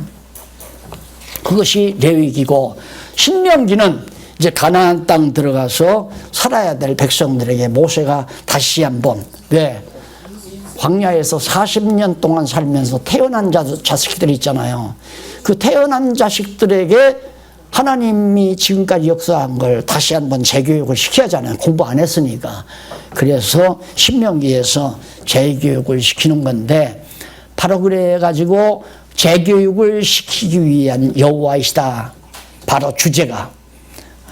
S2: 그것이 레위기고, 신명기는 이제 가나안 땅 들어가서 살아야 될 백성들에게 모세가 다시 한번, 왜? 광야에서 40년 동안 살면서 태어난 자식들이 있잖아요. 그 태어난 자식들에게 하나님이 지금까지 역사한 걸 다시 한번 재교육을 시켜야 하잖아요. 공부 안 했으니까. 그래서 신명기에서 재교육을 시키는 건데, 바로 그래가지고 재교육을 시키기 위한 여호와이시다. 바로 주제가.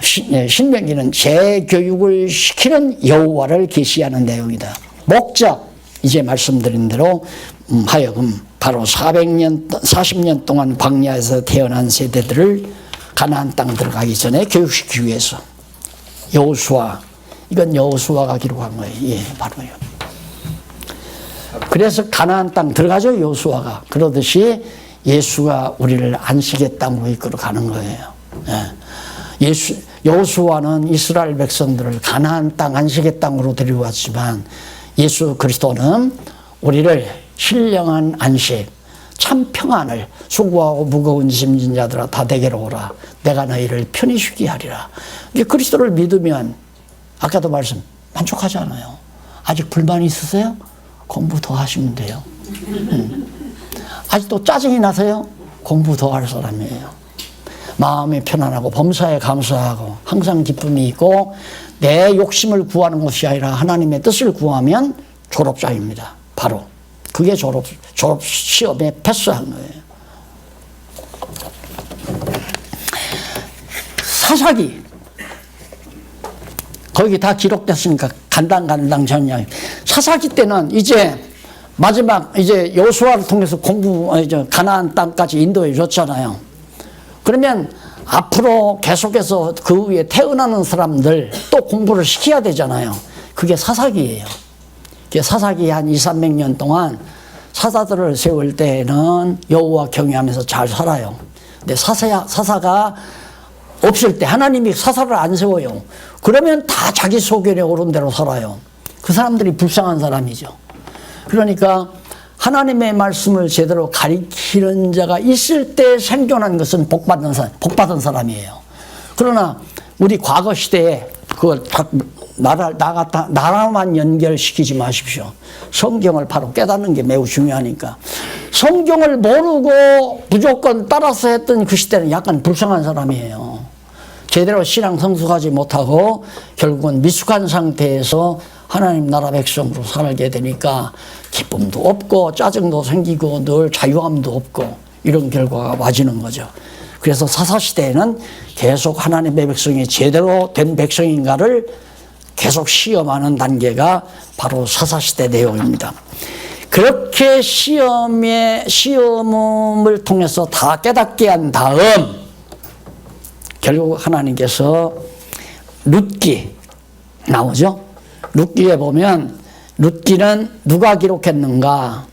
S2: 신명기는 재교육을 시키는 여호와를 계시하는 내용이다. 목적, 이제 말씀드린 대로 하여금 바로 40년 동안 광야에서 태어난 세대들을 가나안 땅 들어가기 전에 교육시키기 위해서. 여호수아, 이건 여호수아가 기록한 거예요. 예, 바로요. 그래서 가나안 땅 들어가죠, 여호수아가. 그러듯이 예수가 우리를 안식의 땅으로 이끌어 가는 거예요. 예. 여호수아는 이스라엘 백성들을 가나안 땅, 안식의 땅으로 데려왔지만 예수 그리스도는 우리를 신령한 안식, 참 평안을, 수고하고 무거운 짐진 자들아 다 내게로 오라. 내가 너희를 편히 쉬게 하리라. 이제 그리스도를 믿으면, 아까도 만족하지 않아요. 아직 불만이 있으세요? 공부 더 하시면 돼요. 아직도 짜증이 나세요? 공부 더 할 사람이에요. 마음이 편안하고 범사에 감사하고 항상 기쁨이 있고 내 욕심을 구하는 것이 아니라 하나님의 뜻을 구하면 졸업자입니다. 바로. 그게 졸업 시험에 패스한 거예요. 사사기. 거기 다 기록됐으니까 간당 전이야. 사사기 때는 이제 마지막 이제 여호수아를 통해서 가나안 땅까지 인도해 줬잖아요. 그러면 앞으로 계속해서 그 위에 태어나는 사람들 또 공부를 시켜야 되잖아요. 그게 사사기예요. 사사기 한 200~300년 동안 사사들을 세울 때는 여호와 경외하면서 잘 살아요. 근데 사사가 없을 때 하나님이 사사를 안 세워요. 그러면 다 자기 소견에 오른 대로 살아요. 그 사람들이 불쌍한 사람이죠. 그러니까 하나님의 말씀을 제대로 가리키는 자가 있을 때 생존한 것은 복받은 사람이에요. 그러나 우리 과거 시대에 그걸 나라만 연결시키지 마십시오. 성경을 바로 깨닫는 게 매우 중요하니까. 성경을 모르고 무조건 따라서 했던 그 시대는 약간 불쌍한 사람이에요. 제대로 신앙 성숙하지 못하고 결국은 미숙한 상태에서 하나님 나라 백성으로 살게 되니까 기쁨도 없고 짜증도 생기고 늘 자유함도 없고 이런 결과가 맞이는 거죠. 그래서 사사시대에는 계속 하나님의 백성이 제대로 된 백성인가를 계속 시험하는 단계가 바로 사사시대 내용입니다. 그렇게 시험을 통해서 다 깨닫게 한 다음 결국 하나님께서 룻기 나오죠. 룻기에 보면 룻기는 누가 기록했는가?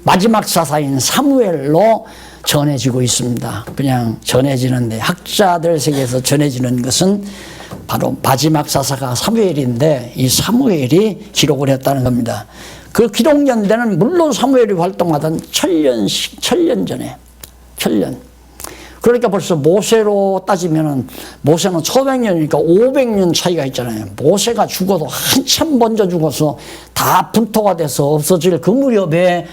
S2: 마지막 사사인 사무엘로 전해지고 있습니다. 그냥 전해지는데 학자들 세계에서 전해지는 것은 바로 마지막 사사가 사무엘인데 이 사무엘이 기록을 했다는 겁니다. 그 기록 연대는 물론 사무엘이 활동하던 천년 전에, 천년. 그러니까 벌써 모세로 따지면은 모세는 1500년이니까 500년 차이가 있잖아요. 모세가 죽어도 한참 먼저 죽어서 다 분토가 돼서 없어질 그 무렵에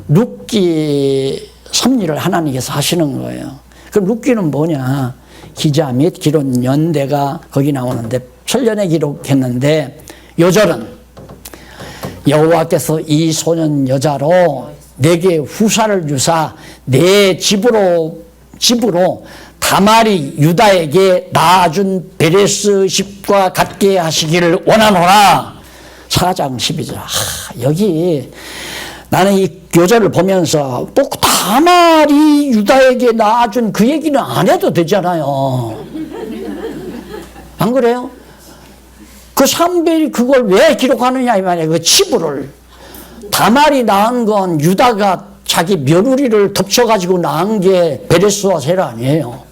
S2: 룻기 섭리를 하나님께서 하시는 거예요. 그럼 룻기는 뭐냐? 기자 및 기록 연대가 거기 나오는데 천년에 기록했는데 요절은 여호와께서 이 소년 여자로 내게 후사를 주사 내 집으로 다말이 유다에게 낳아준 베레스 집과 같게 하시기를 원하노라. 4장 12절. 여기 나는 이 요절을 보면서 꼭 다말이 유다에게 낳아준 그 얘기는 안 해도 되잖아요. 안 그래요? 그 사무엘이 그걸 왜 기록하느냐 이 말이에요. 그 치부를. 다말이 낳은 건 유다가 자기 며느리를 덮쳐가지고 낳은 게 베레스와 세라 아니에요.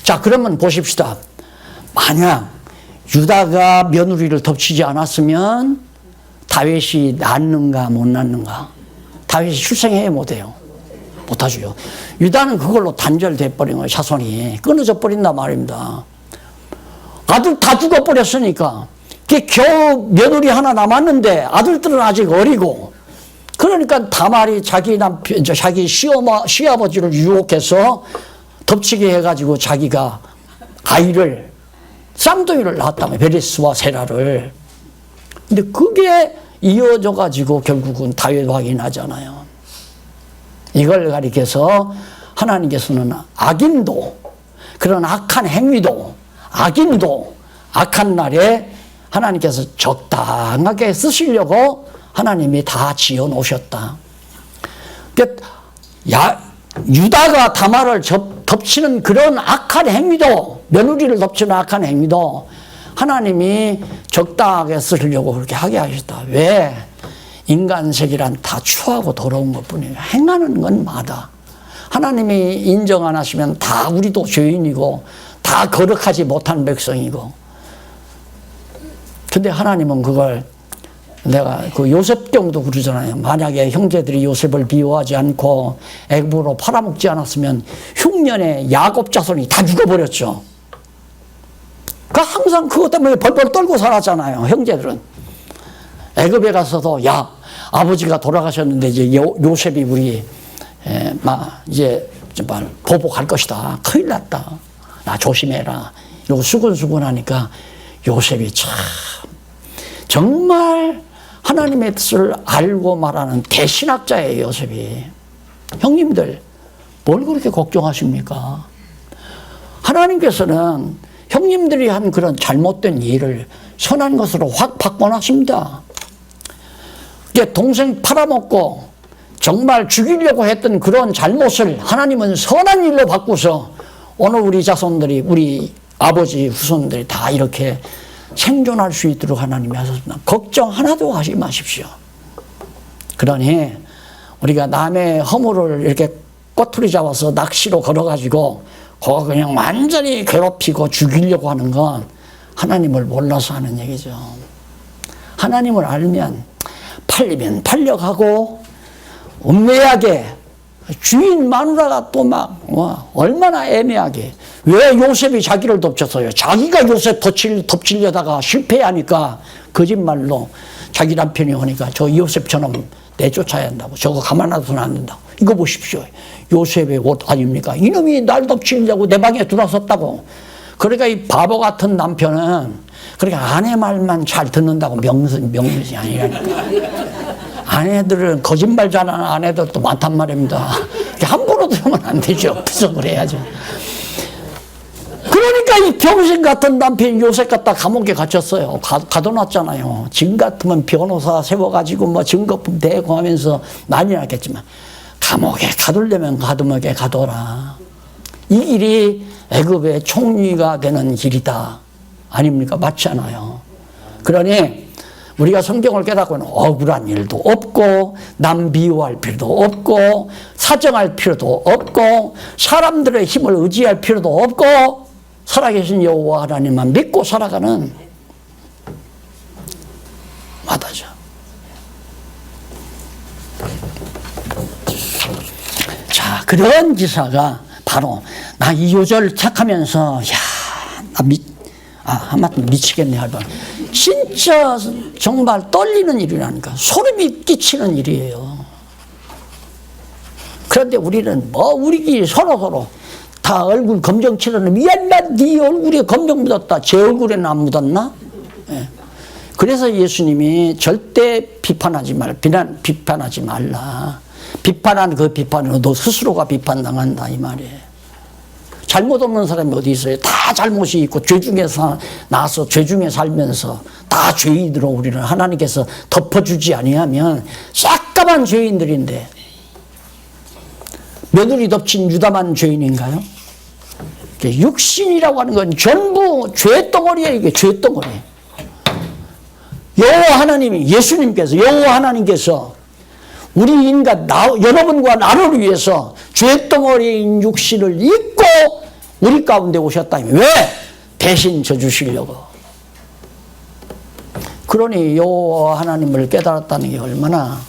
S2: 자, 그러면 보십시다. 만약 유다가 며느리를 덮치지 않았으면 다윗이 낳는가 못 낳는가? 다윗이 출생해야 못해요. 못하죠. 유다는 그걸로 단절돼 버린 거예요. 자손이 끊어져 버린단 말입니다. 아들 다 죽어버렸으니까 겨우 며느리 하나 남았는데 아들들은 아직 어리고 그러니까 다말이 자기 남편, 자기 시아버지를 유혹해서 덮치게 해가지고 자기가 아이를 쌍둥이를 낳았다며 베레스와 세라를. 근데 그게 이어져가지고 결국은 다윗 왕이 나잖아요. 이걸 가리켜서 하나님께서는 악인도 그런 악한 행위도 악인도 악한 날에 하나님께서 적당하게 쓰시려고 하나님이 다 지어 놓으셨다. 그러니까 유다가 다말을 덮치는 그런 악한 행위도 며느리를 덮치는 악한 행위도 하나님이 적당하게 쓰시려고 그렇게 하게 하셨다. 왜? 인간색이란 다 추하고 더러운 것뿐이에요. 행하는 건 마다. 하나님이 인정 안 하시면 다 우리도 죄인이고 다 거룩하지 못한 백성이고. 근데 하나님은 그걸 내가 그 요셉경도 그러잖아요. 만약에 형제들이 요셉을 미워하지 않고 애굽으로 팔아먹지 않았으면 흉년에 야곱 자손이 다 죽어버렸죠. 그 항상 그것 때문에 벌벌 떨고 살았잖아요. 형제들은 애굽에 가서도 야 아버지가 돌아가셨는데 이제 요셉이 우리 이제 정말 보복할 것이다. 큰일 났다. 나 조심해라. 이러고 수근수근하니까 요셉이 참 정말 하나님의 뜻을 알고 말하는 대신학자예요. 요셉이. 형님들 뭘 그렇게 걱정하십니까? 하나님께서는 형님들이 한 그런 잘못된 일을 선한 것으로 확 바꿔놨습니다. 동생 팔아먹고 정말 죽이려고 했던 그런 잘못을 하나님은 선한 일로 바꾸서 오늘 우리 자손들이 우리 아버지 후손들이 다 이렇게 생존할 수 있도록 하나님이 하셨습니다. 걱정 하나도 하지 마십시오. 그러니 우리가 남의 허물을 이렇게 꼬투리 잡아서 낚시로 걸어가지고 그거 그냥 완전히 괴롭히고 죽이려고 하는 건 하나님을 몰라서 하는 얘기죠. 하나님을 알면 팔리면 팔려가고 음매하게 주인 마누라가 또 막 얼마나 애매하게 왜 요셉이 자기를 덮쳤어요? 자기가 요셉 덮치려다가 실패하니까 거짓말로 자기 남편이 오니까 저 요셉처럼 내쫓아야 한다고 저거 가만 놔두면 안 된다고. 이거 보십시오. 요셉의 옷 아닙니까? 이놈이 날 덮치려고 내 방에 들어섰다고. 그러니까 이 바보 같은 남편은 그러니까 아내 말만 잘 듣는다고 명분이 아니라니까. 아내들은 거짓말 잘하는 아내들도 많단 말입니다. 함부로 들으면 안 되죠. 부정을 해야죠. 그러니까 이 병신 같은 남편이 요셉 갖다 감옥에 갇혔어요. 가둬놨잖아요. 지금 같으면 변호사 세워가지고 뭐 증거품 대고 하면서 난리 났겠지만 감옥에 가두려면 감옥에 가둬라. 이 길이 애굽의 총리가 되는 길이다.
S1: 아닙니까? 맞지 않아요. 그러니 우리가 성경을 깨닫고는 억울한 일도 없고 남 비유할 필요도 없고 사정할 필요도 없고 사람들의 힘을 의지할 필요도 없고 살아계신 여호와 하나님만 믿고 살아가는 마다죠. 자, 그런 기사가 바로 나 이 요절 착하면서 한마디로 미치겠네 할 뻔. 진짜 정말 떨리는 일이라니까. 소름이 끼치는 일이에요. 그런데 우리는 우리끼리 서로 다 얼굴 검정 칠하는 미안마 네 얼굴에 검정 묻었다. 제 얼굴에는 안 묻었나? 예. 그래서 예수님이 절대 비판하지 말라. 비판한 그 비판으로 너 스스로가 비판당한다 이 말이에요. 잘못 없는 사람이 어디 있어요? 다 잘못이 있고 죄 중에서 나서 죄 중에 살면서 다 죄인으로 우리를 하나님께서 덮어주지 아니하면 싹까만 죄인들인데 며느리 덮친 유다만 죄인인가요? 육신이라고 하는 건 전부 죄덩어리예요. 이게 죄덩어리. 여호와 하나님이 예수님께서 여호와 하나님께서 우리 인간 여러분과 나를 위해서 죄덩어리인 육신을 입고 우리 가운데 오셨다면 왜? 대신 져주시려고. 그러니 여호와 하나님을 깨달았다는 게 얼마나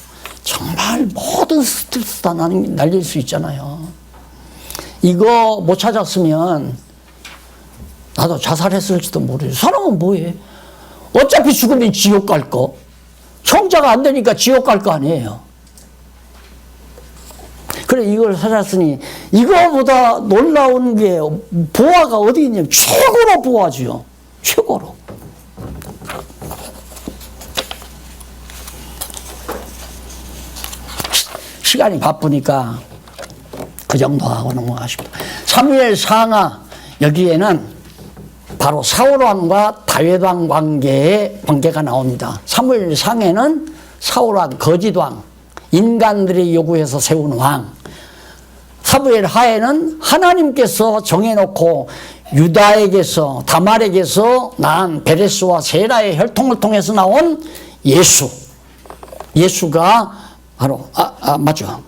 S1: 정말 모든 스트레스 다 날릴 수 있잖아요. 이거 못 찾았으면 나도 자살했을지도 모르죠. 사람은 뭐해? 어차피 죽으면 지옥 갈 거. 청자가 안 되니까 지옥 갈 거 아니에요. 그래 이걸 찾았으니 이거보다 놀라운 게 보화가 어디 있냐면 최고로 보화지요. 최고로. 시간이 바쁘니까 그 정도 하고 넘어가십니다. 사무엘 상하 여기에는 바로 사울왕과 다윗왕 관계가 나옵니다. 사무엘 상에는 사울왕 거짓왕 인간들이 요구해서 세운 왕, 사무엘 하에는 하나님께서 정해놓고 유다에게서 다말에게서 낳은 베레스와 세라의 혈통을 통해서 나온 예수가 바로 맞죠?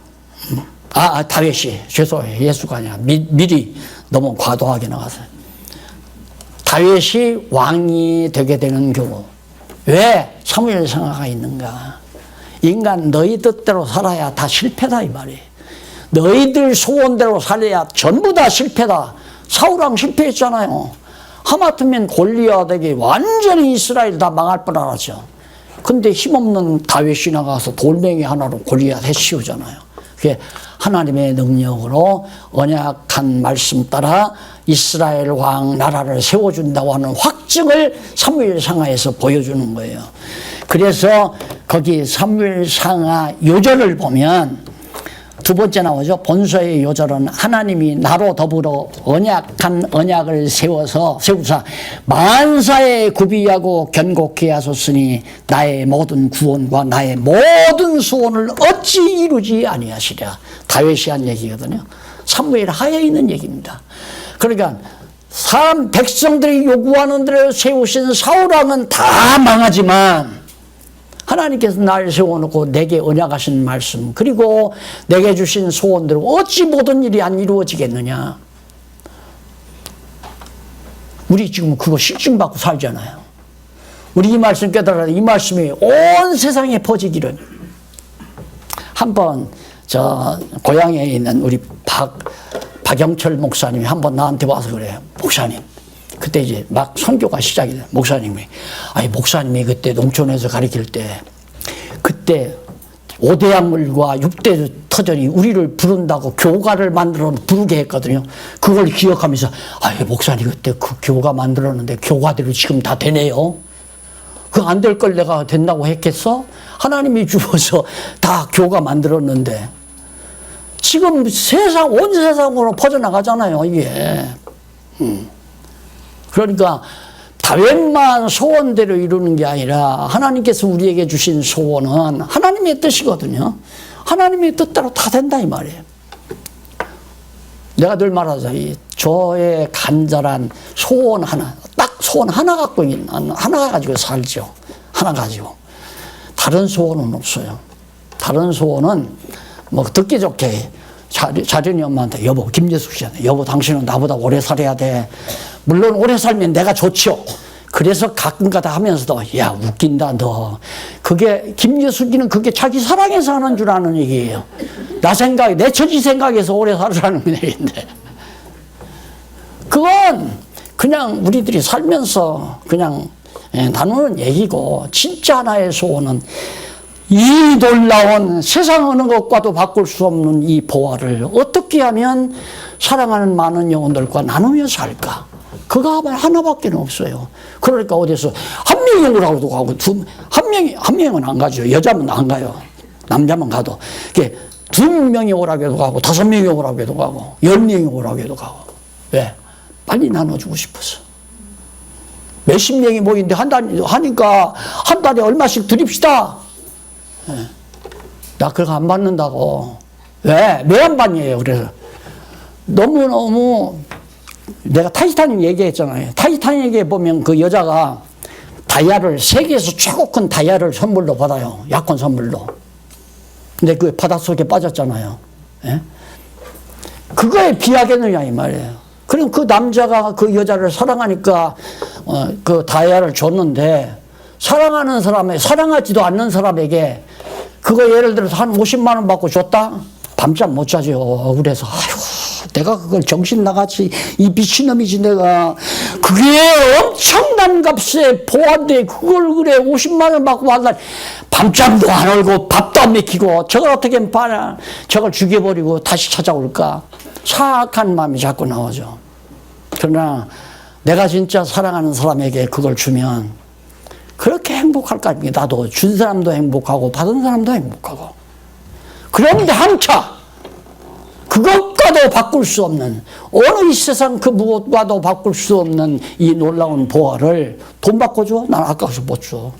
S1: 다윗이 죄송해요. 예수가 아니라 미리 너무 과도하게 나갔어요. 다윗이 왕이 되게 되는 경우 왜 사무엘 상하가 있는가? 인간 너희 뜻대로 살아야 다 실패다 이 말이에요. 너희들 소원대로 살아야 전부 다 실패다. 사울왕 실패했잖아요. 하마터면 골리앗에게 완전히 이스라엘 다 망할 뻔 알았죠. 근데 힘없는 다윗이 나가서 돌멩이 하나로 골리앗 해치우잖아요. 그게 하나님의 능력으로 언약한 말씀 따라 이스라엘 왕 나라를 세워준다고 하는 확증을 사무엘 상하에서 보여주는 거예요. 그래서 거기 사무엘 상하 요절을 보면 두 번째 나오죠. 본서의 요절은 하나님이 나로 더불어 언약한 언약을 세우사 만사에 구비하고 견고케 하셨으니 나의 모든 구원과 나의 모든 소원을 어찌 이루지 아니하시랴. 다윗이 한 얘기거든요. 사무엘 하에 있는 얘기입니다. 그러니까 백성들이 요구하는 대로 세우신 사울왕은 다 망하지만 하나님께서 나를 세워놓고 내게 언약하신 말씀 그리고 내게 주신 소원대로 어찌 모든 일이 안 이루어지겠느냐. 우리 지금 그거 실증받고 살잖아요. 우리 이 말씀 깨달아 이 말씀이 온 세상에 퍼지기를. 한번 저 고향에 있는 우리 박영철 목사님이 한번 나한테 와서 그래요. 목사님. 그때 이제 막 선교가 시작이 돼요. 목사님이 그때 농촌에서 가르칠 때 그때 5대양물과 6대 터전이 우리를 부른다고 교가를 만들어 부르게 했거든요. 그걸 기억하면서 목사님 그때 그 교가 만들었는데 교가대로 지금 다 되네요. 그 안 될 걸 내가 된다고 했겠어? 하나님이 주어서 다 교가 만들었는데 지금 온 세상으로 퍼져나가잖아요 이게. 그러니까 다윗만 소원대로 이루는 게 아니라 하나님께서 우리에게 주신 소원은 하나님의 뜻이거든요. 하나님의 뜻대로 다 된다 이 말이에요. 내가 늘 말하죠. 저의 간절한 소원 하나, 딱 소원 하나 갖고 하나 가지고 살죠. 하나 가지고. 다른 소원은 없어요. 다른 소원은 뭐 듣기 좋게 자련이 엄마한테 여보, 김예숙 씨한테 여보 당신은 나보다 오래 살아야 돼. 물론 오래 살면 내가 좋죠. 그래서 가끔가다 하면서도 야 웃긴다 너. 그게 김예숙이는 그게 자기 사랑해서 하는 줄 아는 얘기예요. 나 생각에 내 처지 생각해서 오래 살라는 얘기인데 그건 그냥 우리들이 살면서 그냥 나누는 얘기고 진짜 하나의 소원은 이 놀라운 세상 어느 것과도 바꿀 수 없는 이 보화를 어떻게 하면 사랑하는 많은 영혼들과 나누며 살까? 그거 하나밖에 없어요. 그러니까 어디서 한 명이 오라고도 가고 한 명은 안 가죠. 여자면 안 가요. 남자만 가도. 이게 2명이 오라고 해도 가고 5명이 오라고 해도 가고 10명이 오라고 해도 가고. 왜? 빨리 나눠주고 싶어서. 몇십 명이 모이는데 한 달 하니까 한 달에 얼마씩 드립시다. 나 그거 안 받는다고. 왜? 왜 안 받냐요. 그래서 너무너무 내가 타이타닉 얘기했잖아요. 타이타닉에 보면 그 여자가 다이아를 세계에서 최고 큰 다이아를 선물로 받아요. 약혼 선물로. 근데 그 바닷속에 빠졌잖아요. 예? 그거에 비하겠느냐 이 말이에요. 그럼 그 남자가 그 여자를 사랑하니까 그 다이아를 줬는데 사랑하는 사람에 사랑하지도 않는 사람에게 그거 예를 들어서 한 50만 원 받고 줬다? 밤잠 못 자죠. 그래서 아이고 내가 그걸 정신 나같이 이 미친놈이지 내가 그게 엄청난 값에 보안돼 그걸 그래 50만 원 받고 한다 밤잠도 안 얼고 밥도 안 먹히고 저걸 어떻게 파냐 저걸 죽여버리고 다시 찾아올까 사악한 마음이 자꾸 나오죠. 그러나 내가 진짜 사랑하는 사람에게 그걸 주면 그렇게 행복할 거 아닙니까? 나도 준 사람도 행복하고 받은 사람도 행복하고. 그런데 한차 그것과도 바꿀 수 없는 어느 이 세상 그 무엇과도 바꿀 수 없는 이 놀라운 보화를 돈 받고 줘? 난 아까워서 못 줘.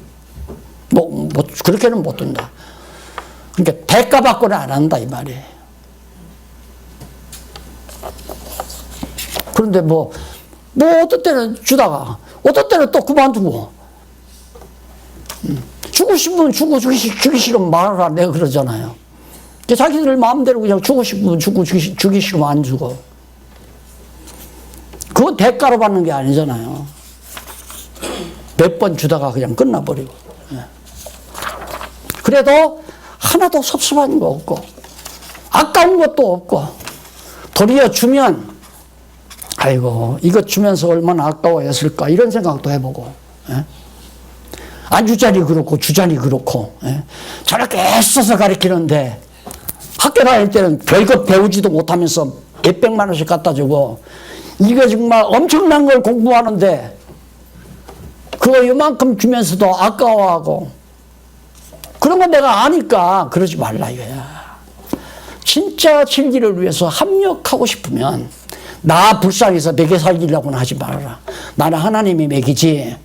S1: 그렇게는 못 준다. 그러니까 대가 받고는 안 한다 이 말이에요. 그런데 어떤 때는 주다가 어떤 때는 또 그만두고 주고 싶으면 주기 싫으면 말하라 내가 그러잖아요. 자기들 마음대로 그냥 주고 싶으면 주기 싫으면 안 주고 그건 대가로 받는 게 아니잖아요. 몇 번 주다가 그냥 끝나버리고 그래도 하나도 섭섭한 거 없고 아까운 것도 없고 도리어 주면 아이고 이거 주면서 얼마나 아까워했을까 이런 생각도 해보고 안 주자니 그렇고 주자니 그렇고 저렇게 애써서 가르치는데 학교 다닐 때는 별것 배우지도 못하면서 몇백만 원씩 갖다 주고 이거 정말 엄청난 걸 공부하는데 그거 이만큼 주면서도 아까워하고 그런 거 내가 아니까 그러지 말라 이거야. 진짜 진리를 위해서 합력하고 싶으면 나 불쌍해서 먹여 살리려고는 하지 말아라. 나는 하나님이 먹이지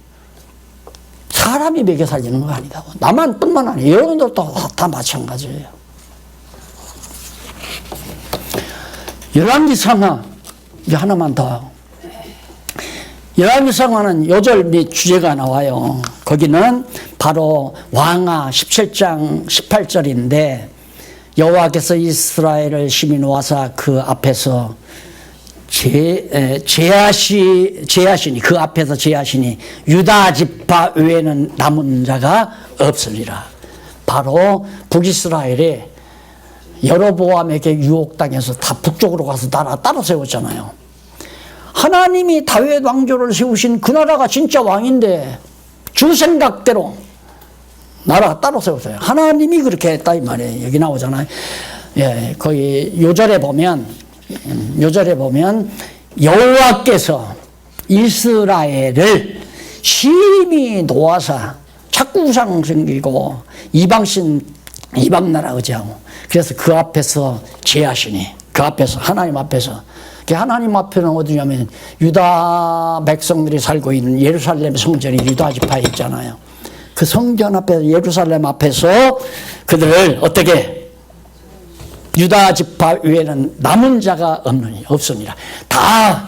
S1: 사람이 먹여 살리는 거 아니다고. 나만 뿐만 아니라 여러분들도 다 마찬가지예요. 열왕기상하 이제 하나만 더. 열왕기상하는 요절 및 주제가 나와요. 거기는 바로 왕하 17장 18절인데 여호와께서 이스라엘을 심히 놓아사 그 앞에서 제하시니 그 앞에서 제하시니 유다 지파 외에는 남은 자가 없으리라. 바로 북이스라엘에 여로보암에게 유혹당해서 다 북쪽으로 가서 나라 따로 세웠잖아요. 하나님이 다윗 왕조를 세우신 그 나라가 진짜 왕인데 주 생각대로 나라 따로 세웠어요. 하나님이 그렇게 했다 이 말이에요. 여기 나오잖아요. 예, 거기 요절에 보면 여호와께서 이스라엘을 심히 놓아서 자꾸 우상 생기고 이방 나라 의지하고 그래서 그 앞에서 제하시니 그 앞에서 하나님 앞에서 하나님 앞에는 어디냐면 유다 백성들이 살고 있는 예루살렘 성전이 유다 지파에 있잖아요. 그 성전 앞에서 예루살렘 앞에서 그들을 어떻게 유다 지파 외에는 남은 자가 없으니라. 다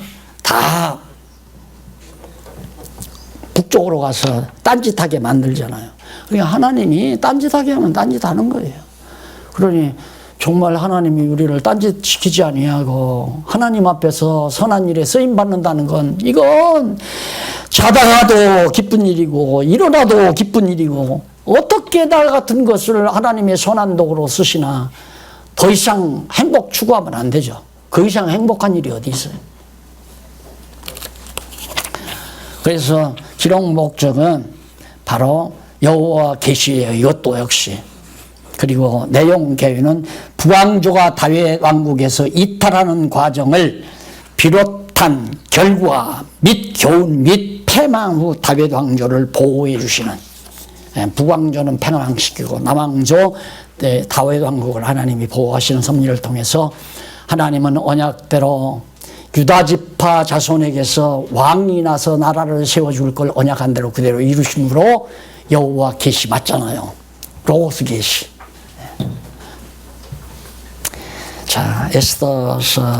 S2: 북쪽으로 가서 딴짓하게 만들잖아요. 그러니까 하나님이 딴짓하게 하면 딴짓하는 거예요. 그러니 정말 하나님이 우리를 딴짓시키지 아니하고 하나님 앞에서 선한 일에 쓰임 받는다는 건 이건 자다가도 기쁜 일이고 일어나도 기쁜 일이고 어떻게 나 같은 것을 하나님의 선한 도구로 쓰시나 더 이상 행복 추구하면 안 되죠. 그 이상 행복한 일이 어디 있어요. 그래서 기록 목적은 바로 여호와 계시예요. 이것도 역시. 그리고 내용 계획은 북왕조가 다윗 왕국에서 이탈하는 과정을 비롯한 결과 및 교훈 및 패망 후 다윗 왕조를 보호해 주시는, 북왕조는 패망시키고 남왕조 다윗 왕국을 하나님이 보호하시는 섭리를 통해서 하나님은 언약대로 유다 지파 자손에게서 왕이 나서 나라를 세워줄 걸 언약한 대로 그대로 이루심으로 여호와 계시 맞잖아요. 로고스 계시. 자, 에스더서